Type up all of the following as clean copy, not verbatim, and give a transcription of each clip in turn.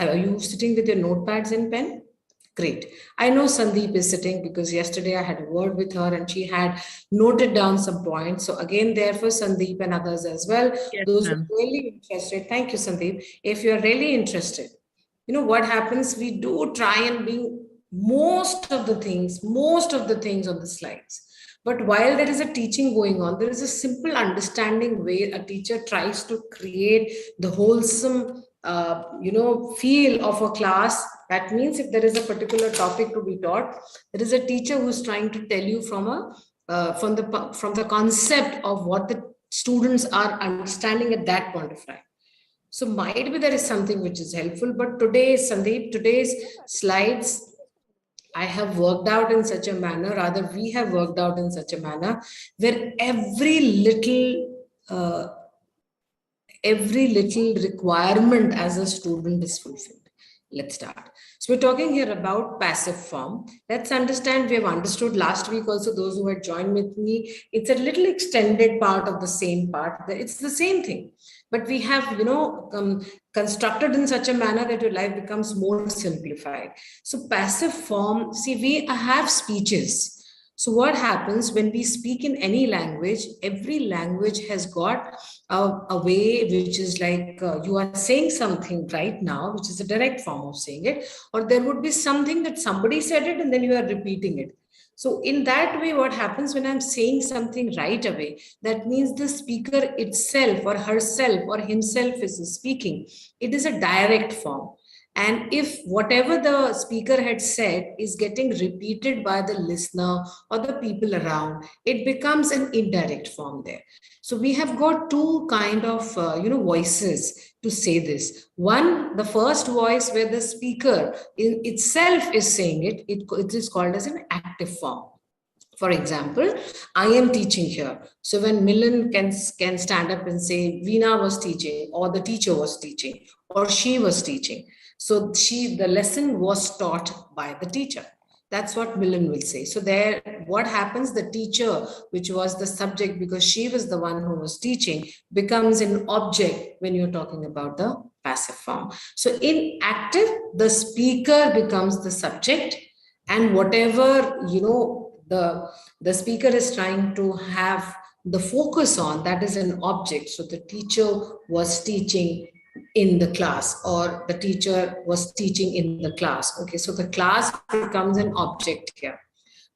Are you sitting with your notepads and pen? Great. I know Sandeep is sitting because yesterday I had a word with her and she had noted down some points. So again, there for Sandeep and others as well. Yes, Those who ma'am. are really interested, thank you, Sandeep. If you're really interested, you know what happens? We do try and bring most of the things on the slides. But while there is a teaching going on, there is a simple understanding way a teacher tries to create the wholesome, feel of a class. That means if there is a particular topic to be taught, there is a teacher who is trying to tell you from the concept of what the students are understanding at that point of time. So might be there is something which is helpful, but today, Sandeep, today's slides I have worked out in such a manner, rather we have worked out in such a manner where uh, every little requirement as a student is fulfilled. Let's start. So we're talking here about passive form. Let's understand, we have understood last week also, those who had joined with me, it's a little extended part of the same part. It's the same thing. But we have, constructed in such a manner that your life becomes more simplified. So passive form, see, we have speeches. So what happens when we speak in any language, every language has got a way which is like you are saying something right now, which is a direct form of saying it, or there would be something that somebody said it and then you are repeating it. So in that way, what happens when I'm saying something right away, that means the speaker itself or herself or himself is speaking. It is a direct form. And if whatever the speaker had said is getting repeated by the listener or the people around, it becomes an indirect form there. So we have got two kind of voices to say this. One, the first voice where the speaker in itself is saying it is called as an active form. For example, I am teaching here. So when Milan can stand up and say, Veena was teaching, or the teacher was teaching, or she was teaching. So the lesson was taught by the teacher. That's what Milan will say. So there, what happens? The teacher, which was the subject because she was the one who was teaching, becomes an object when you're talking about the passive form. So in active, the speaker becomes the subject, and whatever, the speaker is trying to have the focus on, that is an object. So the teacher was teaching in the class, or the teacher was teaching in the class. Okay, so the class becomes an object here.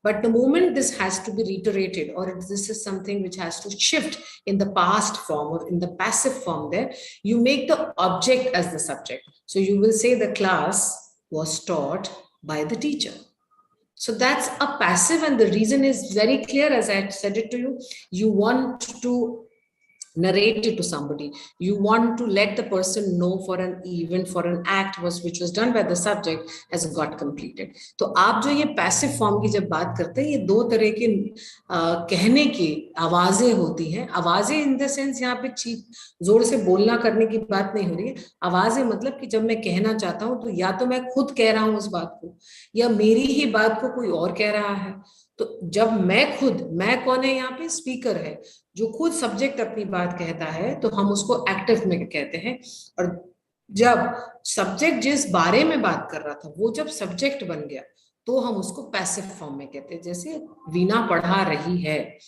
But the moment this has to be reiterated, or this is something which has to shift in the past form or in the passive form, there you make the object as the subject. So you will say the class was taught by the teacher. So that's a passive, and the reason is very clear, as I said it to you. You want to narrate it to somebody. You want to let the person know for an event, for an act which was done by the subject has got completed. तो आप जो ये passive form की जब बात करते हैं, ये दो तरह के कहने की आवाजें होती हैं. आवाजें इन द सेंस यहाँ पे जोर से बोलना करने की बात नहीं हो रही है. आवाजें मतलब कि जब मैं कहना चाहता हूं तो या तो मैं खुद कह रहा हूं उस बात को, या मेरी ही बात को कोई और कह रहा है. तो जब मैं कौन है यहाँ पे? स्पीकर है, जो खुद सब्जेक्ट अपनी बात कहता है, तो हम उसको एक्टिव में कहते हैं. और जब सब्जेक्ट जिस बारे में बात कर रहा था वो जब सब्जेक्ट बन गया, तो हम उसको पैसिव फॉर्म में कहते हैं. जैसे वीणा पढ़ा रही है,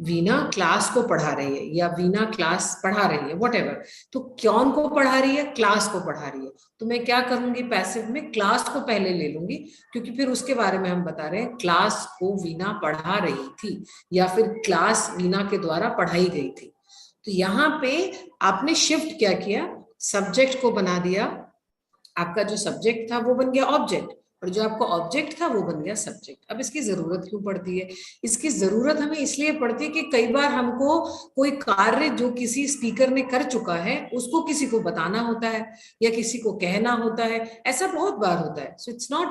वीणा क्लास को पढ़ा रही है, या वीणा क्लास पढ़ा रही है, व्हाटएवर. तो कौन को पढ़ा रही है? क्लास को पढ़ा रही है. तो मैं क्या करूंगी पैसिव में? क्लास को पहले ले लूंगी, क्योंकि फिर उसके बारे में हम बता रहे हैं. क्लास को वीणा पढ़ा रही थी, या फिर क्लास वीणा के द्वारा पढ़ाई गई थी. तो यहाँ पे आपने शिफ्ट क्या किया? सब्जेक्ट को बना दिया. आपका जो सब्जेक्ट था वो बन गया ऑब्जेक्ट, और जो आपका ऑब्जेक्ट था वो बन गया सब्जेक्ट. अब इसकी जरूरत क्यों पड़ती है? इसकी जरूरत हमें इसलिए पड़ती है कि कई बार हमको कोई कार्य जो किसी स्पीकर ने कर चुका है उसको किसी को बताना होता है, या किसी को कहना होता है. ऐसा बहुत बार होता है. So it's not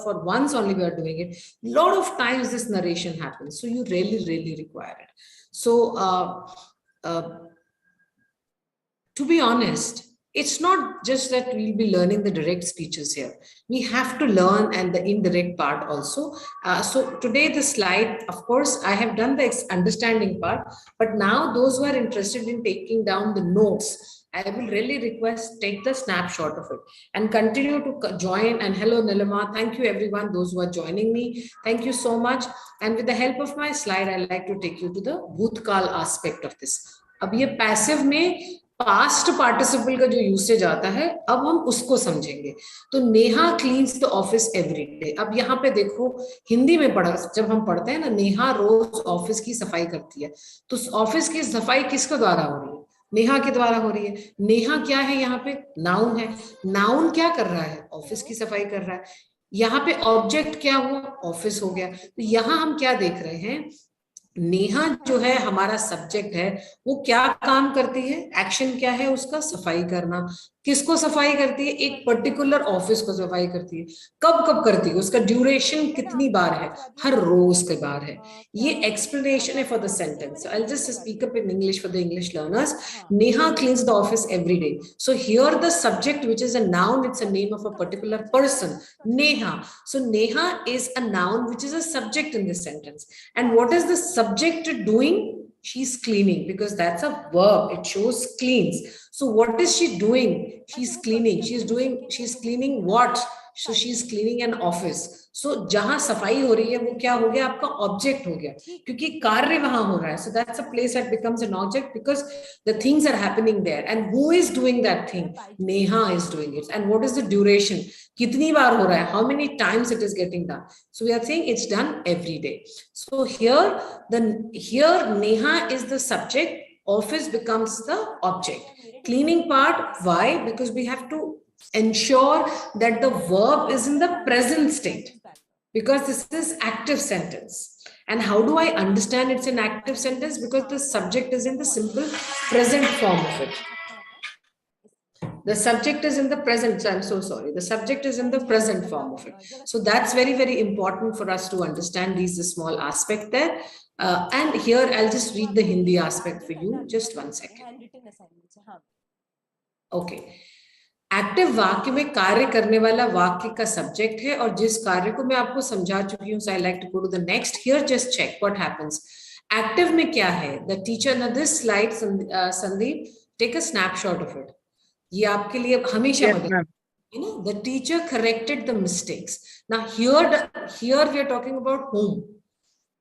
for once only we are doing it. Lot of times this narration happens, so you really require it. So to be honest, it's not just that we'll be learning the direct speeches here. We have to learn and the indirect part also. So today the slide, of course, I have done the understanding part, but now those who are interested in taking down the notes, I will really request take the snapshot of it and continue to join. And hello, Nilima. Thank you, everyone, those who are joining me. Thank you so much. And with the help of my slide, I like to take you to the Bhutkal aspect of this. अब ये passive में past participle का जो usage आता है, अब हम उसको समझेंगे. तो Neha cleans the office every day. अब यहाँ पे देखो, हिंदी में पढ़ा, जब हम पढ़ते हैं ना, नेहा रोज ऑफिस की सफाई करती है, तो ऑफिस की सफाई किसके द्वारा हो रही है? नेहा के द्वारा हो रही है. नेहा क्या है? यहाँ पे नाउन है. नाउन क्या कर रहा है? ऑफिस की सफाई कर रहा है. यहाँ पे ऑब्जेक्ट क्या हुआ? ऑफिस हो गया. तो यहाँ हम क्या देख रहे हैं? नेहा जो है हमारा सब्जेक्ट है, वो क्या काम करती है? एक्शन क्या है उसका? सफाई करना. किसको सफाई करती है? एक पर्टिकुलर ऑफिस को सफाई करती है. कब कब करती है? उसका ड्यूरेशन कितनी बार है? हर रोज के बार है. ये एक्सप्लेनेशन है for the sentence. I will just speak up in English for the English learners. Neha cleans the office every day. So here the subject which is a noun, it's a name of a particular person, Neha. So Neha is a noun which is a subject in this sentence. And what is the subject doing? She's cleaning, because that's a verb. It shows cleans. So what is she doing? She's cleaning. She's cleaning what? So she's cleaning an office. So जहां सफाई हो रही है वो क्या हो गया? आपका ऑब्जेक्ट हो गया, क्योंकि कार्य वहां हो रहा है. So that's a place that becomes an object because the things are happening there. And who is doing that thing? Neha is doing it. And what is the duration? कितनी बार हो रहा है? How many times it is getting done? So we are saying it's done every day. So here Neha is the subject, office becomes the object. Cleaning part, why? Because we have to ensure that the verb is in the present state, because this is active sentence. And how do I understand it's an active sentence? Because the subject is in the simple present form of it. The subject is in the present. So I'm so sorry. The subject is in the present form of it. So that's very, very important for us to understand these small aspect there. And here I'll just read the Hindi aspect for you. Just 1 second. Okay. Active वाक्य में कार्य करने वाला वाक्य का subject है, और जिस कार्य को मैं आपको समझा चुकी हूँ. So I like to go to the next. Here just check what happens. Active में क्या है? द टीचर, ना this slide Sandeep, take a snapshot of it. ये आपके लिए हमेशा मदद है ना. The teacher corrected the mistakes. Now here we are talking about whom.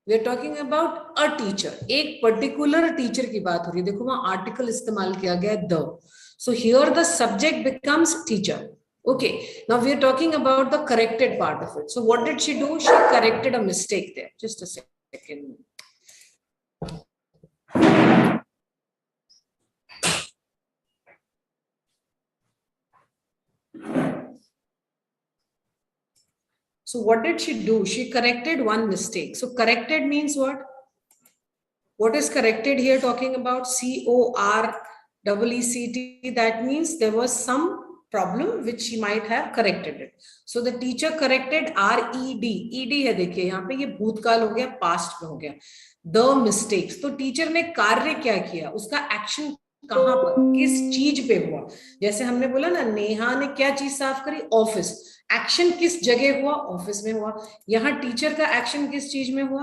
We are talking about a teacher. एक पर्टिकुलर टीचर की बात हो रही है. देखो वहां आर्टिकल इस्तेमाल किया गया the. So here the subject becomes teacher. Okay, now we are talking about the corrected part of it. So what did she do? She corrected a mistake there. Just a second. So what did she do? She corrected one mistake. So corrected means what? What is corrected here talking about? COREECT. That means there was some problem which she might have corrected it. So the teacher corrected RED. ED है देखिए यहाँ पे, ये भूतकाल हो गया, past में हो गया. The mistakes. तो टीचर ने कार्य क्या किया? उसका एक्शन कहाँ पर, किस चीज पे हुआ? जैसे हमने बोला ना, नेहा ने क्या चीज साफ करी? ऑफिस. एक्शन किस जगह हुआ? ऑफिस में हुआ. यहाँ टीचर का एक्शन किस चीज में हुआ?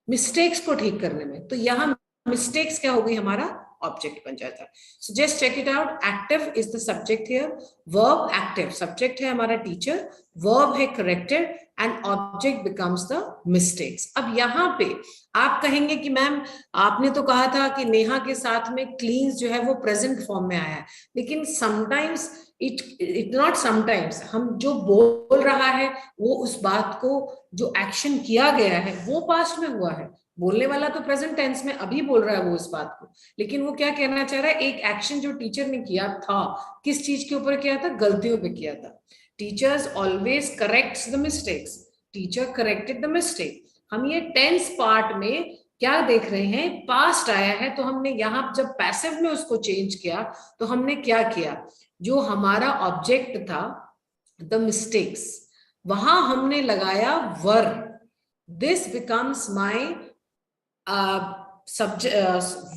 मिस्टेक्स को ठीक करने में. तो यहाँ मिस्टेक्स क्या हो गई? हमारा ऑब्जेक्ट बन जाता है. So just check it out. Active is the subject here. Verb active, subject है हमारा टीचर, वर्ब है corrected, and object becomes the mistakes. अब यहाँ पे आप कहेंगे कि मैम आपने तो कहा था कि नेहा के साथ में क्लीन्स जो है वो प्रेजेंट फॉर्म में आया है, लेकिन समटाइम्स इट नॉट समटाइम्स, हम जो बोल रहा है वो उस बात को, जो एक्शन किया गया है वो पास्ट में हुआ है. बोलने वाला तो प्रेजेंट टेंस में अभी बोल रहा है वो इस बात को, लेकिन वो क्या कहना चाह रहा है? एक एक्शन जो टीचर ने किया था, किस चीज के ऊपर किया था? गलतियों पे किया था. Teachers always corrects the mistakes. Teacher corrected the mistake. हम ये टेंस पार्ट में क्या देख रहे हैं? पास्ट आया है, तो हमने यहाँ जब पैसिव में उसको चेंज किया तो हमने क्या किया? जो हमारा ऑब्जेक्ट था द मिस्टेक्स, वहां हमने लगाया were. This becomes my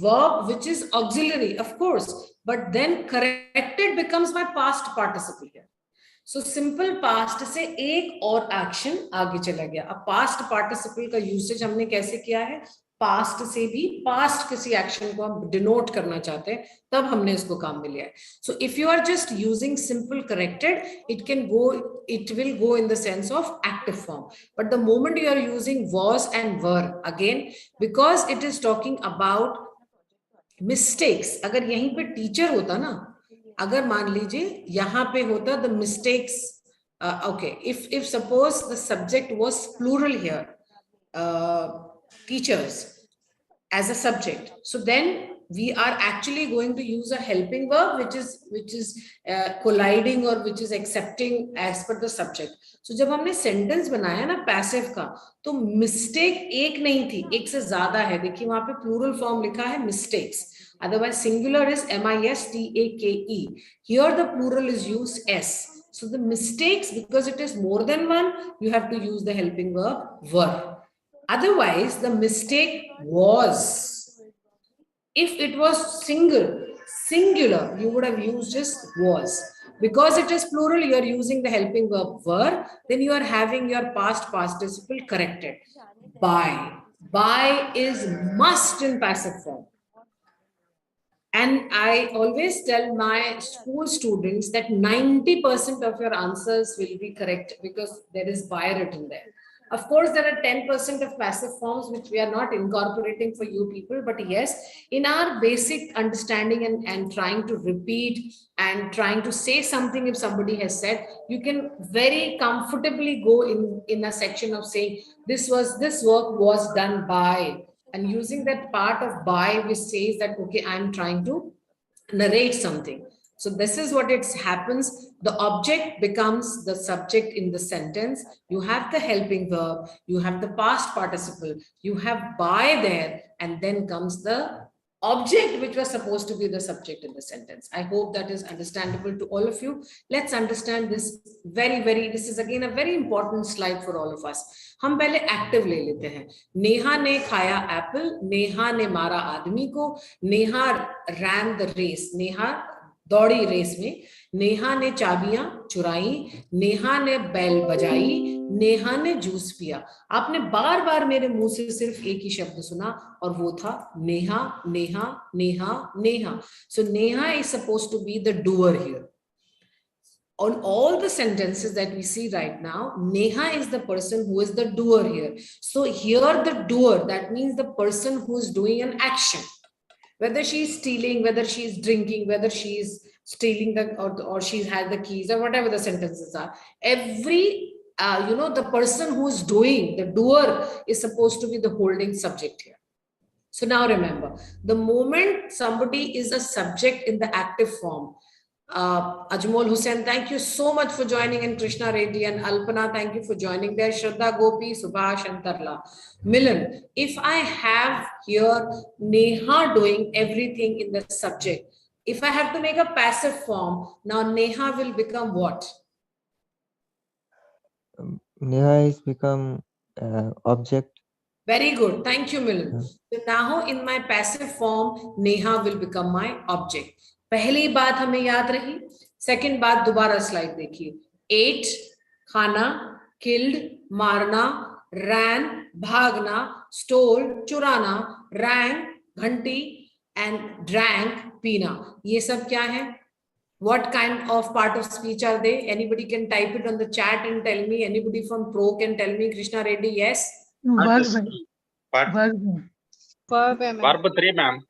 verb which is auxiliary, of course, but then corrected becomes my past participle here. So simple past से एक और action आगे चला गया. अब past participle का usage हमने कैसे किया है? Past से भी past किसी action को हम denote करना चाहते हैं, तब हमने इसको काम में लिया है. So if you are just using simple corrected, it will go in the sense of active form. But the moment you are using was and were, again, because it is talking about mistakes, अगर यहीं पे teacher होता ना, अगर मान लीजिए यहाँ पे होता the mistakes, okay, if suppose the subject was plural here, teachers as a subject, so then we are actually going to use a helping verb which is colliding or which is accepting as per the subject. So जब हमने sentence बनाया ना passive का, तो mistake एक नहीं थी, एक से ज्यादा है. देखिए वहां पे plural form लिखा है mistakes. Otherwise, singular is mistake. Here the plural is used s. So the mistakes, because it is more than one, you have to use the helping verb were. Otherwise, the was. If it was singular, you would have used just was. Because it is plural, you are using the helping verb were, then you are having your past participle corrected. By. By is must in passive form. And I always tell my school students that 90% of your answers will be correct because there is by written there. Of course, there are 10% of passive forms which we are not incorporating for you people. But yes, in our basic understanding and trying to repeat and trying to say something if somebody has said, you can very comfortably go in a section of saying, this work was done by. And using that part of by, which says that, okay, I'm trying to narrate something. So this is what it happens. The object becomes the subject in the sentence. You have the helping verb, you have the past participle, you have by there, and then comes the object which was supposed to be the subject in the sentence. I hope that is understandable to all of you. Let's understand this this is again a very important slide for all of us. हम पहले active ले लेते हैं. नेहा ने खाया Apple, Neha ने मारा आदमी को, Neha ran the race, Neha दौड़ी रेस में, नेहा ने चाबियां चुराई, नेहा ने बैल बजाई, नेहा ने जूस पिया. आपने बार बार मेरे मुंह से सिर्फ एक ही शब्द सुना और वो था Neha, Neha, Neha, Neha. So Neha is supposed to be the doer here. On all the sentences that we see right now, Neha is the person who is the doer here. So here the doer, that means the person who is doing an action. Whether she is stealing, whether she is drinking, whether she is stealing or she has the keys or whatever the sentences are. Every, the person who is doing, the doer is supposed to be the holding subject here. So now remember, the moment somebody is a subject in the active form, Ajmol Hussain, thank you so much for joining in. Krishna Reddy and Alpana, thank you for joining there. Shraddha Gopi, Subhash and Tarla. Milan, if I have here Neha doing everything in the subject, if I have to make a passive form, now Neha will become what? Neha is become object. Very good. Thank you, Milan. So now in my passive form, Neha will become my object. पहली बात हमें याद रही. Second बात दोबारा slide देखिए. Eight खाना, killed मारना, रैन भागना, स्टोल चुराना, रैंग घंटी एंड ड्रैंक पीना. ये सब क्या है? What kind of part of speech are they? Anybody can type it on the chat and tell me. Anybody from Pro can tell me. Krishna Reddy, yes? Verb 3, ma'am.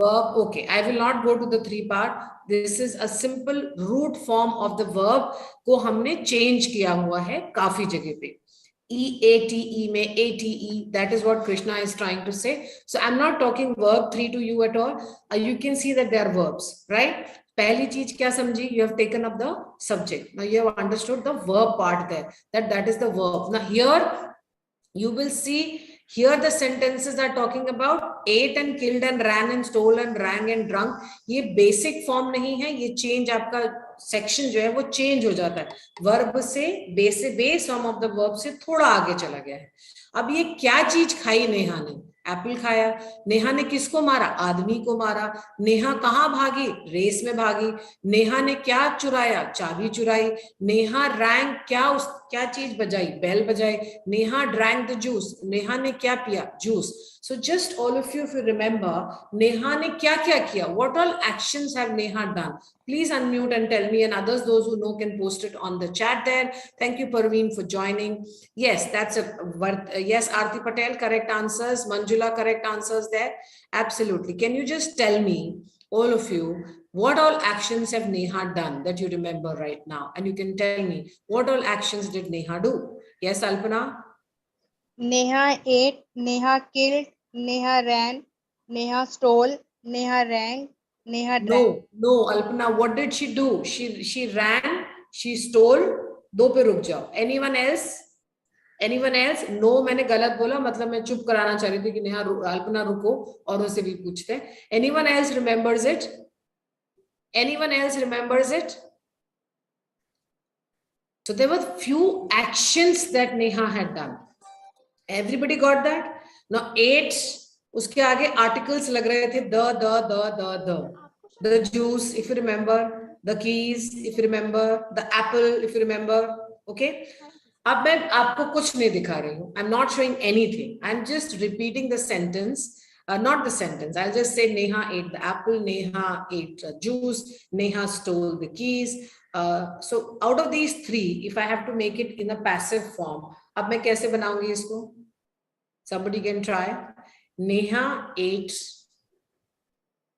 Verb, okay. I will not go to the 3 part. This is a simple root form of the verb को हमने change किया हुआ है काफी जगह पे. E-A-T-E में A-T-E, that is what Krishna is trying to say. So I'm not talking verb 3 to you at all. You can see that they are verbs, right? पहली चीज क्या समझी? You have taken up the subject. Now you have understood the verb part there. That is the verb. Now here you will see. Here the sentences are talking about ate and killed and ran and stole and rang and drunk. ये basic form नहीं है. ये change आपका section जो है वो change हो जाता है. Verb से base form of the verb से थोड़ा आगे चला गया है. अब ये क्या चीज खाई नेहा ने? एप्पल खाया। नेहा ने किसको मारा? आदमी को मारा। नेहा कहाँ भागी? रेस में भागी। नेहा ने क्या चुराया? चाबी चुराई। नेहा रैंक क्या चीज बजाई? बेल बजाई। Neha drank the juice, Neha ने क्या पिया? Juice. So just all of you, if you remember, Neha ने क्या क्या किया? What all actions have Neha done? Please unmute and tell me, and others, those who know, can post it on the chat there. Thank you, Parveen, for joining. Yes, that's yes, Aarti Patel, correct answers. Manjula, correct answers there. Absolutely. Can you just tell me, all of you, what all actions have Neha done that you remember right now? And you can tell me, what all actions did Neha do? Yes, Alpana? Neha ate, Neha killed, Neha ran, Neha stole, Neha rang, Neha drank. No, Alpana, what did she do? She ran, she stole. दो पे रुक जाओ. Anyone else? Anyone else? No, मैंने गलत बोला, मतलब मैं चुप कराना चाह रही थी कि नेहा अल्पना रुको, औरों से भी पूछते हैं. Anyone else remembers it? Anyone else remembers it? So there were few actions that Neha had done. Everybody got that? Now 8, उसके आगे articles लग रहे थे, the juice, if you remember, the keys, if you remember, the apple, if you remember. Okay, अब मैं आपको कुछ नहीं दिखा रही हूँ. I'm not showing anything. I'm just repeating the sentence. Not the sentence. I'll just say Neha ate the apple, Neha ate juice, Neha stole the keys. So out of these 3, if I have to make it in a passive form, अब मैं कैसे बनाऊंगी इसको? Somebody can try. Neha ate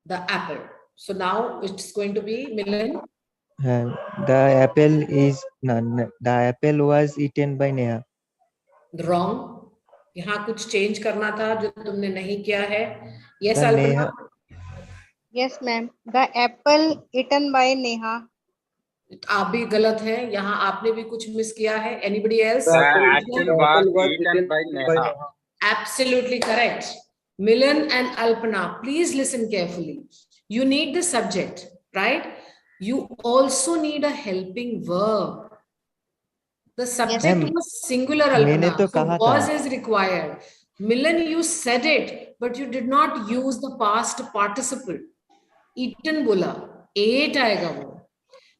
the apple. So now it's going to be Milan. The apple was eaten by Neha. Wrong. यहाँ कुछ change करना था जो तुमने नहीं किया है. Yes, Alpana. Yes, ma'am. The apple eaten by Neha. आप भी गलत है. यहाँ आपने भी कुछ मिस किया है. Anybody else? The apple was eaten by Neha. Absolutely correct. Milan and Alpana, please listen carefully. You need the subject, right? You also need a helping verb. The subject was singular, Alpana. So was is required. Milan, you said it, but you did not use the past participle. Eaten बोला, ate आएगा वो.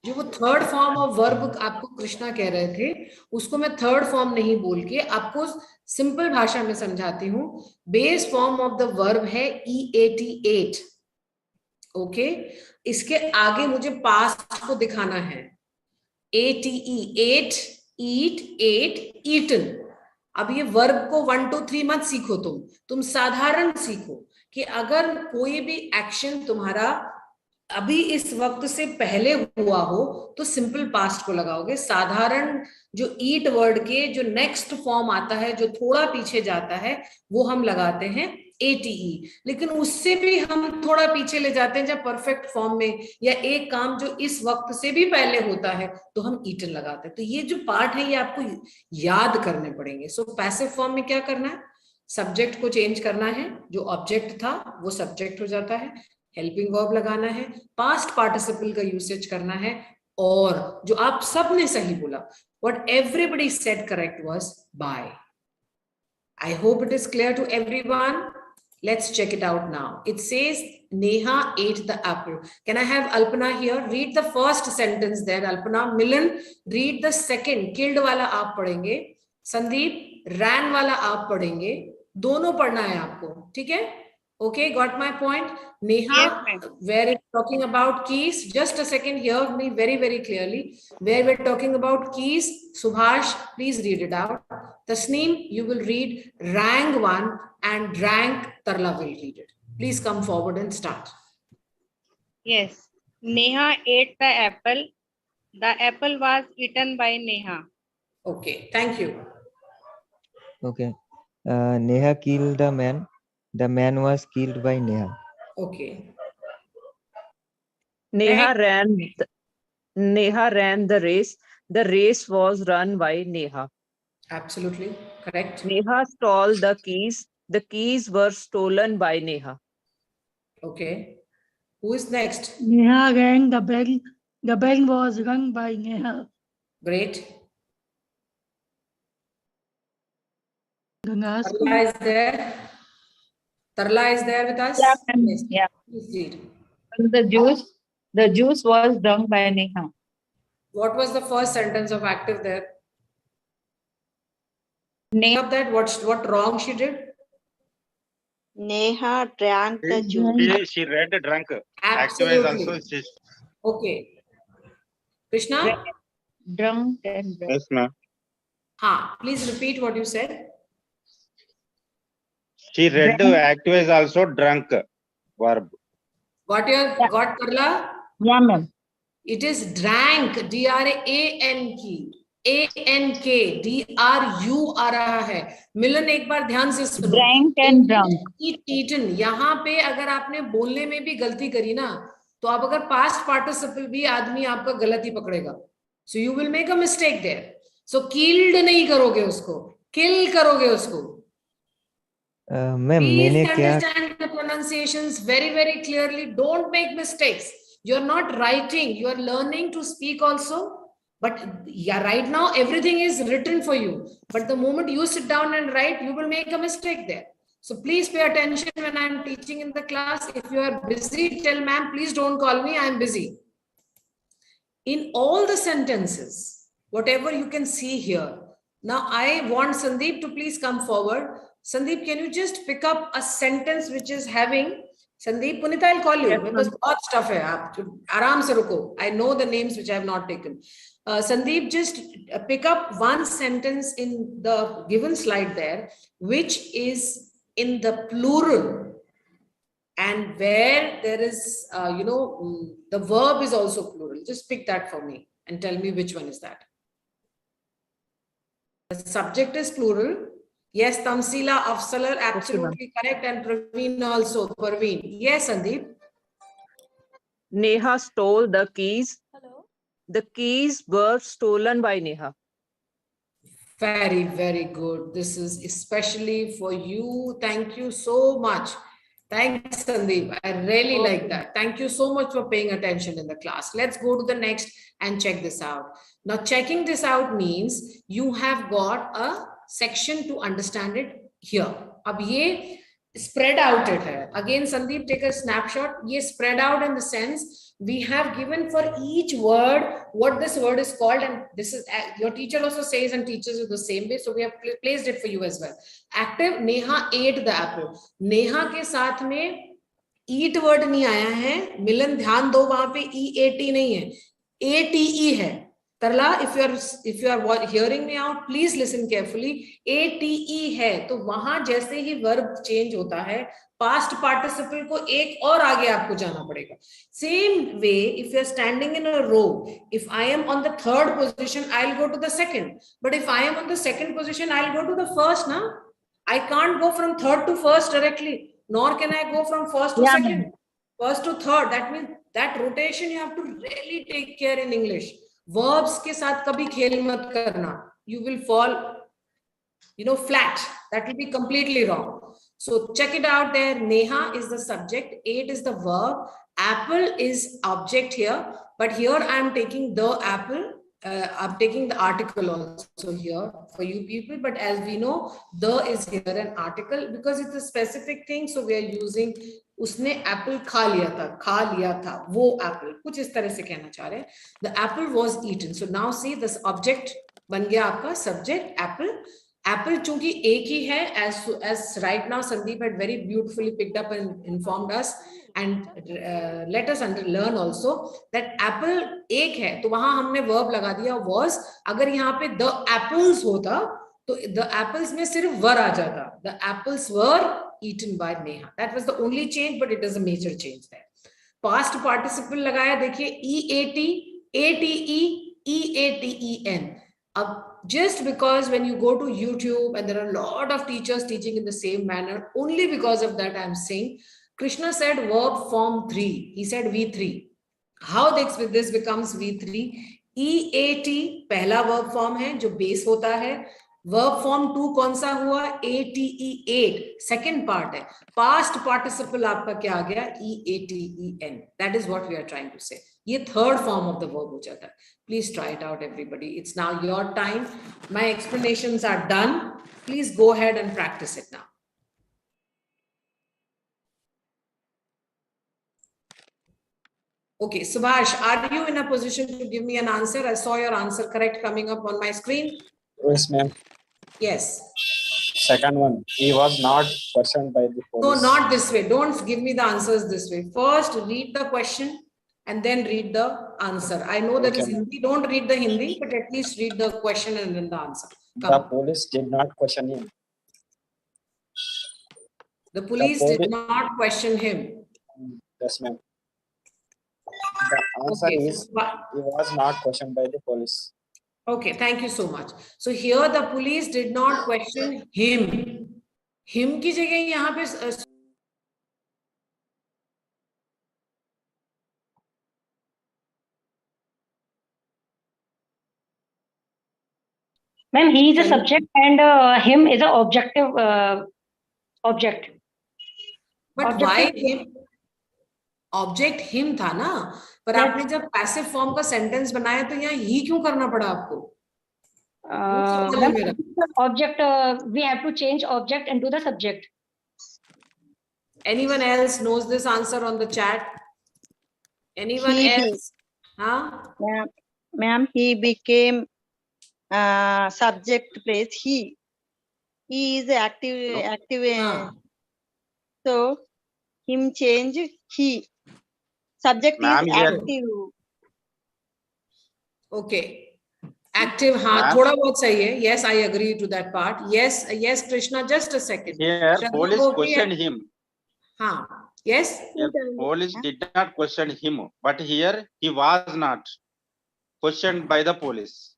जो वो third form of verb आपको कृष्णा कह रहे थे, उसको मैं थर्ड फॉर्म नहीं बोल के आपको सिंपल भाषा में समझाती हूँ. Base form of the verb है EAT, ate. ओके, इसके आगे मुझे पास्ट को दिखाना है. ATE, ate, eat, ate, eaten. अब ये वर्ब को 1 2 3 मत सीखो, तुम साधारण सीखो कि अगर कोई भी एक्शन तुम्हारा अभी इस वक्त से पहले हुआ हो तो सिंपल पास्ट को लगाओगे. साधारण जो ईट वर्ड के जो नेक्स्ट फॉर्म आता है, जो थोड़ा पीछे जाता है, वो हम लगाते हैं ATE. लेकिन उससे भी हम थोड़ा पीछे ले जाते हैं जब परफेक्ट फॉर्म में, या एक काम जो इस वक्त से भी पहले होता है तो हम ईटन लगाते हैं. तो ये जो पार्ट है ये आपको याद करने पड़ेंगे. सो पैसिव फॉर्म में क्या करना है? सब्जेक्ट को चेंज करना है. जो ऑब्जेक्ट था वो सब्जेक्ट हो जाता है. हेल्पिंग वर्ब लगाना है. पास्ट पार्टिसिपल का यूसेज करना है. और जो आप सब ने सही बोला, what everybody said correct was by. I hope it is clear to everyone. Let's check it out now. It says Neha ate the apple. Can I have Alpana here? Read the first sentence there, Alpana. Milan, read the second. Killed वाला आप पढ़ेंगे. Sandeep, ran वाला आप पढ़ेंगे. दोनों पढ़ना है आपको, ठीक है? Okay, got my point. Neha, Yes, where it's talking about keys, just a second, hear me very, very clearly. Where we're talking about keys, Subhash, please read it out. Tasneem, you will read rang one, and drank, Tarla will read it. Please come forward and start. Yes. Neha ate the apple. The apple was eaten by Neha. Okay, thank you. Okay. Neha killed the man. The man was killed by Neha. Okay. Neha ran the race. The race was run by Neha. Absolutely correct. Neha stole the keys. The keys were stolen by Neha. Okay. Who is next? Neha rang the bell. The bell was rung by Neha. Great. Ganga Allah is there. Tarla is there with us? Yeah, ma'am. Yes. Yeah. Please read. The juice was drunk by Neha. What was the first sentence of active there? Neha Of that, what wrong she did? Neha drank the juice. She read drunk. Active is also Absolutely. Okay. Krishna? drunk and drunk. yes, ma'am. Please repeat what you said. She read active is also drunk. Verb. Got Tarla? Yeah, ma'am. It is drank, D-R-A-N-K, A-N-K, D-R-U आ रहा है. मिलन एक बार ध्यान से सुनो. Drank and drunk. Eaten. यहाँ पे अगर आपने बोलने में भी गलती करी ना, तो आप अगर past participle भी आदमी आपका गलत ही पकड़ेगा. So you will make a mistake there. So killed नहीं करोगे उसको, kill करोगे उसको. मैम Please मैंने क्या understand the pronunciations very, very clearly. Don't make mistakes. You're not writing, you are learning to speak also. But yeah, right now everything is written for you. But the moment you sit down and write, you will make a mistake there. So please pay attention when I'm teaching in the class. If you are busy, tell ma'am, please don't call me, I'm busy. In all the sentences, whatever you can see here. Now I want Sandeep to please come forward. Sandeep, can you just pick up a sentence which is having Sandeep, Punita, I'll call you. Yes, Because बहुत stuff है. आप आराम से रुको. I know the names which I have not taken. Sandeep, just pick up one sentence in the given slide there, which is in the plural, and where there is, the verb is also plural. Just pick that for me and tell me which one is that. The subject is plural. Yes, Tamsila, Afsalar, absolutely correct. And Praveen also. Praveen. Yes, Sandeep. Neha stole the keys. Hello. The keys were stolen by Neha. Very, very good. This is especially for you. Thank you so much. Thanks, Sandeep. I really like that. Thank you so much for paying attention in the class. Let's go to the next and check this out. Now, checking this out means you have got a section to understand it here. Ab ye spread out it hai. Again, Sandeep, take a snapshot. Ye spread out in the sense we have given for each word what this word is called, and this is your teacher also says and teaches you the same way. So we have placed it for you as well. Active, Neha ate the apple. Neha ke saath mein eat word nahi aaya hai. Milan dhyan do, wahan pe E-A-T nahi hai. A-T-E hai. Tarla, if you are hearing me out, please listen carefully. A-T-E है, तो वहां जैसे ही verb change होता है, past participle को एक और आगे आपको जाना पड़ेगा. Same way, if you are standing in a row, if I am on the third position, I'll go to the second. But if I am on the second position, I'll go to the first. Na? I can't go from third to first directly, nor can I go from first to second. First to third. That means that rotation you have to really take care in English. Verbs के साथ कभी खेल मत करना. You will fall, flat. That will be completely wrong. So check it out there. Neha is the subject. Ate is the verb. Apple is object here. But here I am taking the apple. I'm taking the article also here for you people. But as we know, the is here an article because it's a specific thing. So we are using उसने Apple खा लिया था वो Apple, कुछ इस तरह से कहना चाह रहे हैं. The apple was eaten. So now see this object बन गया आपका सब्जेक्ट एप्पल. एप्पल चूंकि एक ही है, as right now Sandeep had very beautifully picked up and informed us and let us learn also that apple एक है, तो वहां हमने verb लगा दिया was. अगर यहाँ पे the apples होता तो the apples में सिर्फ were आ जाता. The apples were eaten by Neha. That was the only change, but it is a major change there. Past participle लगाया, देखिए E-A-T, A-T-E, E-A-T-E-N. Just because when you go to YouTube and there are a lot of teachers teaching in the same manner, only because of that I'm saying, Krishna said verb form 3. He said V3. How this becomes V3? E-A-T पहला verb form है जो base होता है. Verb form 2 कौन सा हुआ? A-T-E-8. Second part है. Past participle आपका क्या आ गया? E-A-T-E-N. That is what we are trying to say. ये third form of the verb हो जाता है. Please try it out, everybody. It's now your time. My explanations are done. Please go ahead and practice it now. Okay, Subhash, are you in a position to give me an answer? I saw your answer correct coming up on my screen. Yes, ma'am. Yes. Second one, he was not questioned by the No, police. not this way. Don't give me the answers this way. First, read the question and then read the answer. I know there is Okay, ma'am. Hindi. Don't read the Hindi, but at least read the question and then the answer. The Come. police did not question him. The police did police- not question him. Yes, ma'am. The answer Okay. is he was not questioned by the police. Okay, thank you so much. So here the police did not question him. Him की जगह यहाँ पे Ma'am, he is a subject and him is a objective object. But why him? Object him था ना, पर Yes. आपने जब passive form का सेंटेंस बनाया तो यहाँ ही क्यों करना पड़ा आपको? Ma'am, object, we have to change object into the subject. Anyone else knows this answer on the chat? Anyone He else? Huh? Ma'am, he became subject place. He is active. Huh. So him change he. Subject Ma'am, is here- active. Okay. Active, हाँ, Ma'am? थोड़ा बहुत सही है. Yes, I agree to that part. Yes, yes, Krishna, just a second. Here, Shraddha police Gopi questioned him. हाँ, yes. Here, police did not question him, but here he was not questioned by the police.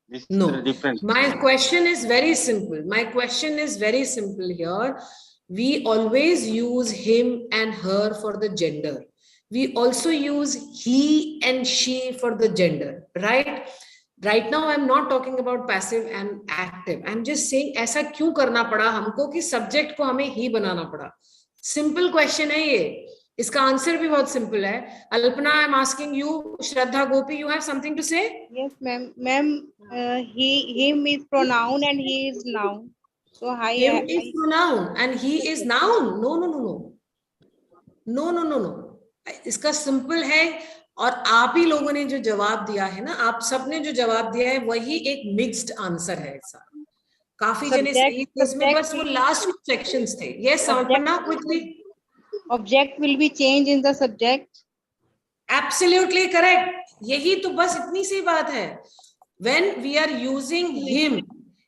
This No. is the difference. My question is very simple. My question is very simple here. We always use him and her for the gender. We also use he and she for the gender, right? Right now, I'm not talking about passive and active. I'm just saying ऐसा क्यों करना पड़ा हमको कि subject को हमें he बनाना पड़ा. Simple question है ये. इसका आंसर भी बहुत सिंपल है. Alpana, I'm asking you, Shraddha Gopi, you have something to say? Yes, ma'am. Ma'am, him is pronoun and he is noun. So Him is pronoun and he is noun. No, no, no, no. No, no, no, no. इसका simple है और आप ही लोगों ने जो जवाब दिया है ना, आप सबने जो जवाब दिया है वही एक मिक्स्ड आंसर है ऐसा. काफी जने सही थे इसमें, बस वो लास्ट सेक्शंस थे. Yes, Alpana, quickly. object will be changed in the subject. Absolutely correct. यही तो बस इतनी सी बात है. When we are using him,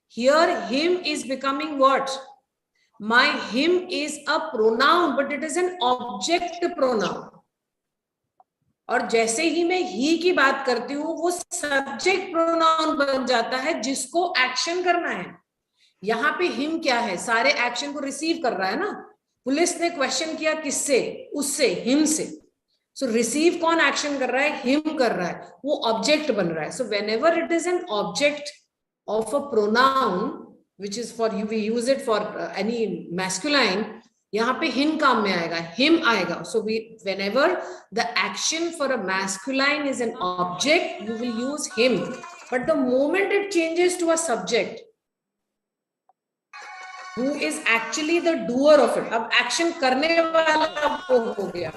here him is becoming what? My him is a pronoun, but it is an object pronoun. और जैसे ही मैं ही की बात करती हूँ वो सब्जेक्ट प्रोनाउन बन जाता है जिसको एक्शन करना है. यहाँ पे हिम क्या है? सारे एक्शन को रिसीव कर रहा है ना. पुलिस ने क्वेश्चन किया किससे? उससे, हिम से. सो रिसीव कौन एक्शन कर रहा है? हिम कर रहा है. वो ऑब्जेक्ट बन रहा है. So whenever it is an object of a pronoun which is for you, we use it for any masculine, यहाँ पे him काम में आएगा, him आएगा. So we, whenever the action for a masculine is an object, you will use him. But the moment it changes to a subject, who is actually the doer of it, अब action करने वाला वो हो गया,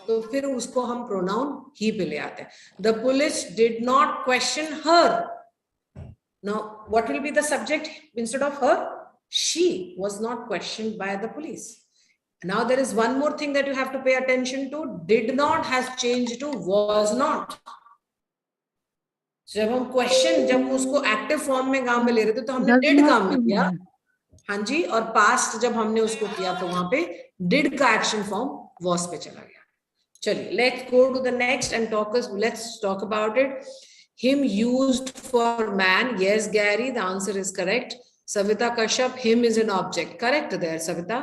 तो फिर उसको हम pronoun he पे ले आते हैं. The police did not question her. Now, what will be the subject instead of her? She was not questioned by the police. Now, there is one more thing that you have to pay attention to. Did not has changed to was not. जब हम question, जब हम उसको active form में काम में ले रहे थे तो हमने डिड काम में किया. हाँ जी. और पास्ट जब हमने उसको किया तो वहां पे डिड का एक्शन फॉर्म वॉज पे चला गया. चलिए, let's go to the next and let's talk about it. Him used for man. Yes, Gary, the answer is correct. Savita Kashyap, him is an object. Correct there, Savita.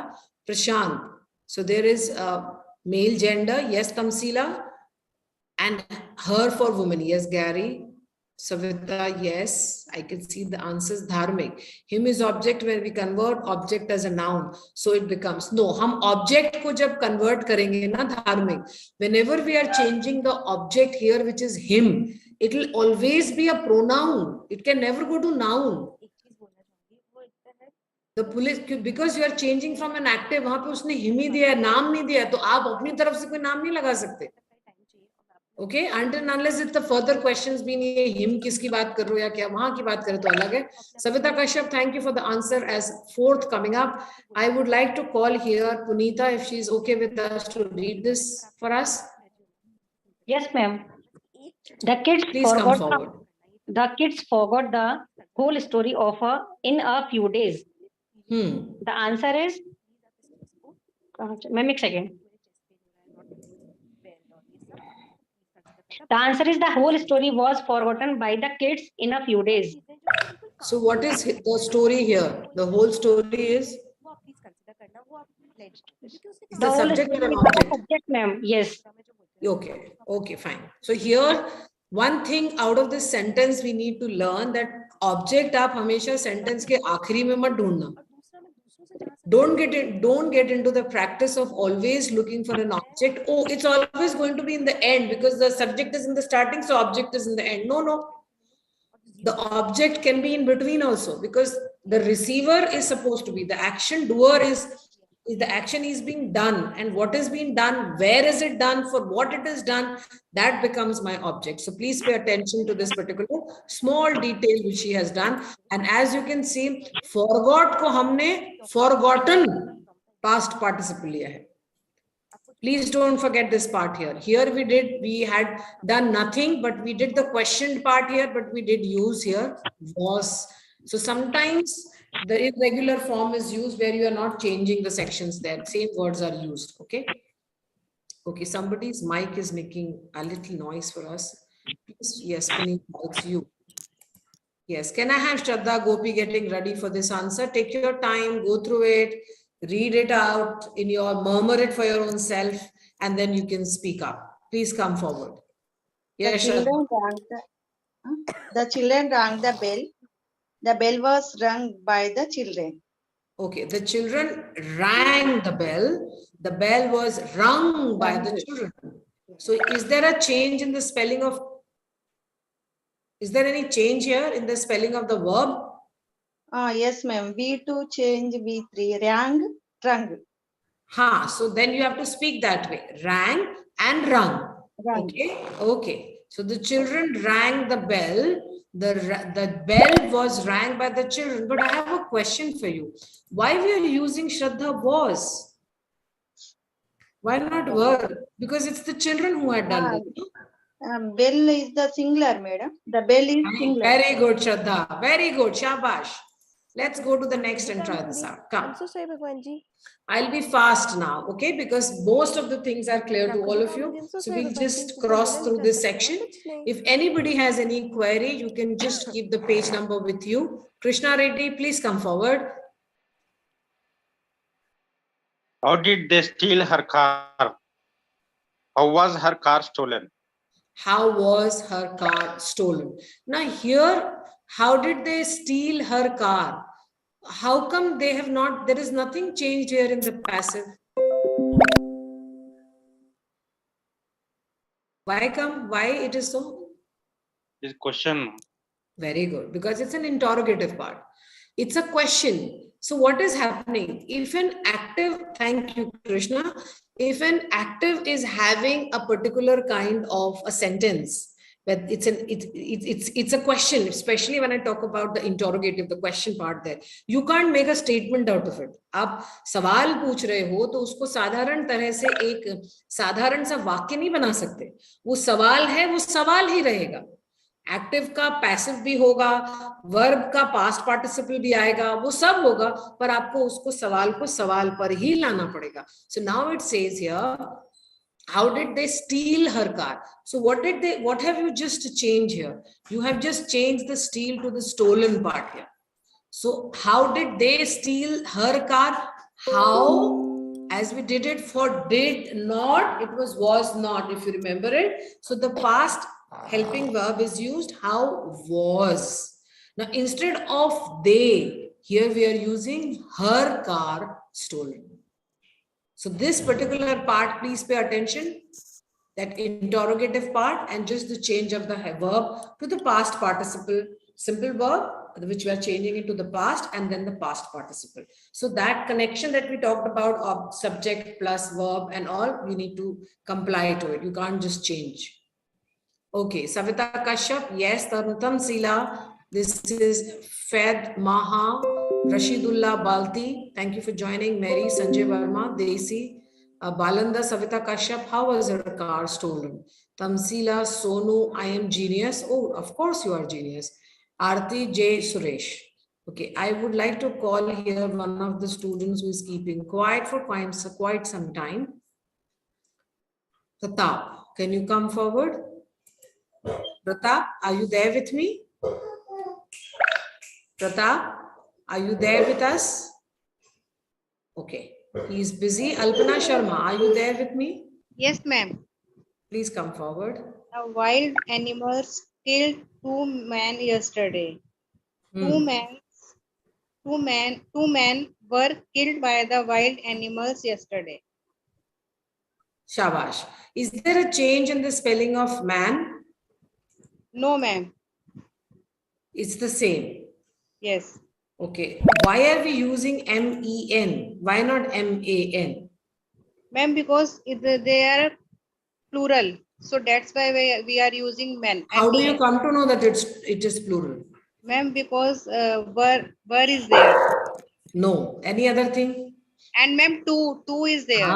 Prashant. So there is male gender. Yes, Tamsila. And her for woman. Yes, Gary. Savita, yes. I can see the answers. Dharmik. Him is object when we convert object as a noun. So it becomes, no, हम object को जब convert करेंगे ना Dharmik, whenever we are changing the object here, which is him, it will always be a pronoun. It can never go to noun. The police, because you are changing from an active, वहां पे उसने him ही दिया है, नाम नहीं दिया है, तो आप अपनी तरफ से कोई नाम नहीं लगा सकते. Okay, until and unless it's the further questions being him किसकी बात कर रहे हो या क्या वहां की बात करें तो अलग है. Savita Kashyap, thank you for the answer as fourth coming up. I would like to call here Punita if she's okay with us to read this for us. Yes, ma'am. The kids Please come forgot forward. the kids forgot the whole story of in a few days. The answer is, ma'am, एक second. The answer is the whole story was forgotten by the kids in a few days. So what is the story here? The whole story is the subject or an object? Subject, ma'am. Yes. Okay, okay, fine. So here, one thing out of this sentence we need to learn that object आप हमेशा sentence के आखिरी में मत ढूंढना. Don't get into the practice of always looking for an object. Oh, it's always going to be in the end because the subject is in the starting, so object is in the end. No. The object can be in between also because the receiver is supposed to be the action, doer is the action is being done, and what is being done, where is it done, for what it is done, that becomes my object. So please pay attention to this particular small detail which she has done. And as you can see, forgot ko humne forgotten past participle liya hai. Please don't forget this part here. Here we had done nothing, but we did the questioned part here, but we did use here was. So sometimes the irregular form is used where you are not changing the sections there. Same words are used. Okay. Okay. Somebody's mic is making a little noise for us. Please, yes, Puneet, it's you. Yes. Can I have Shraddha Gopi getting ready for this answer? Take your time, go through it, read it out in your, murmur it for your own self, and then you can speak up. Please come forward. Yes, The children rang the bell. The bell was rung by the children. Okay, the children rang the bell. The bell was rung by the children. So is there a change in the spelling of, is there any change here in the spelling of the verb? Yes, ma'am. V2 change V3. Rang, rung. So then you have to speak that way. Rang and rung. Rung. Okay. So the children rang the bell. The bell was rang by the children. But I have a question for you. Why we are using Shraddha was? Why not were? Because it's the children who had done it. Bell is the singular, madam. The bell is singular. Very good, Shraddha. Very good. Shabash. Let's go to the next and try this out. Come. I'll be fast now, okay? Because most of the things are clear to all of you. So we'll just cross through this section. If anybody has any query, you can just keep the page number with you. Krishna Reddy, please come forward. How did they steal her car? How was her car stolen? How was her car stolen? Now here, how did they steal her car? How come they have not, there is nothing changed here in the passive. Why it is so? This question. Very good, because it's an interrogative part. It's a question. So what is happening? If an active, thank you, Krishna. If an active is having a particular kind of a sentence, but it's a question, especially when I talk about the interrogative, the question part there. You can't make a statement out of it. आप सवाल पूछ रहे हो तो उसको साधारण तरह से एक साधारण सा वाक्य नहीं बना सकते. वो सवाल है, वो सवाल ही रहेगा. एक्टिव का पैसिव भी होगा, वर्ब का पास्ट पार्टिसिपल भी आएगा, वो सब होगा, पर आपको उसको सवाल को सवाल पर ही लाना पड़ेगा. So now it says here, how did they steal her car? So what have you just changed here? You have just changed the steal to the stolen part here. So how did they steal her car? How, as we did it for did not, it was not, if you remember it. So the past helping verb is used. How was. Now instead of they, here we are using her car stolen. So this particular part, please pay attention, that interrogative part and just the change of the verb to the past participle, simple verb, which we are changing it to the past and then the past participle. So that connection that we talked about of subject plus verb and all, you need to comply to it. You can't just change. Okay, Savita Kashyap, yes, Tamsila. This is Fed Maha, Rashidullah Balti. Thank you for joining. Mary, Sanjay Verma, Desi, Balanda, Savita Kashyap. How was her car stolen? Tamsila, Sonu, I am genius. Oh, of course you are genius. Aarti J. Suresh. Okay, I would like to call here one of the students who is keeping quiet for quite some time. Pratap, can you come forward? Pratap, are you there with me? Pratap, are you there with us? Okay, he is busy. Alpana Sharma, are you there with me? Yes, ma'am. Please come forward. The wild animals killed 2 men yesterday. Two men were killed by the wild animals yesterday. Shabash. Is there a change in the spelling of man? No, ma'am. It's the same. Yes. Okay. Why are we using MEN? Why not MAN? Ma'am, because they are plural. So that's why we are using men. How do you come to know that it is plural? Ma'am, because were is there. No. Any other thing? And ma'am, two is there.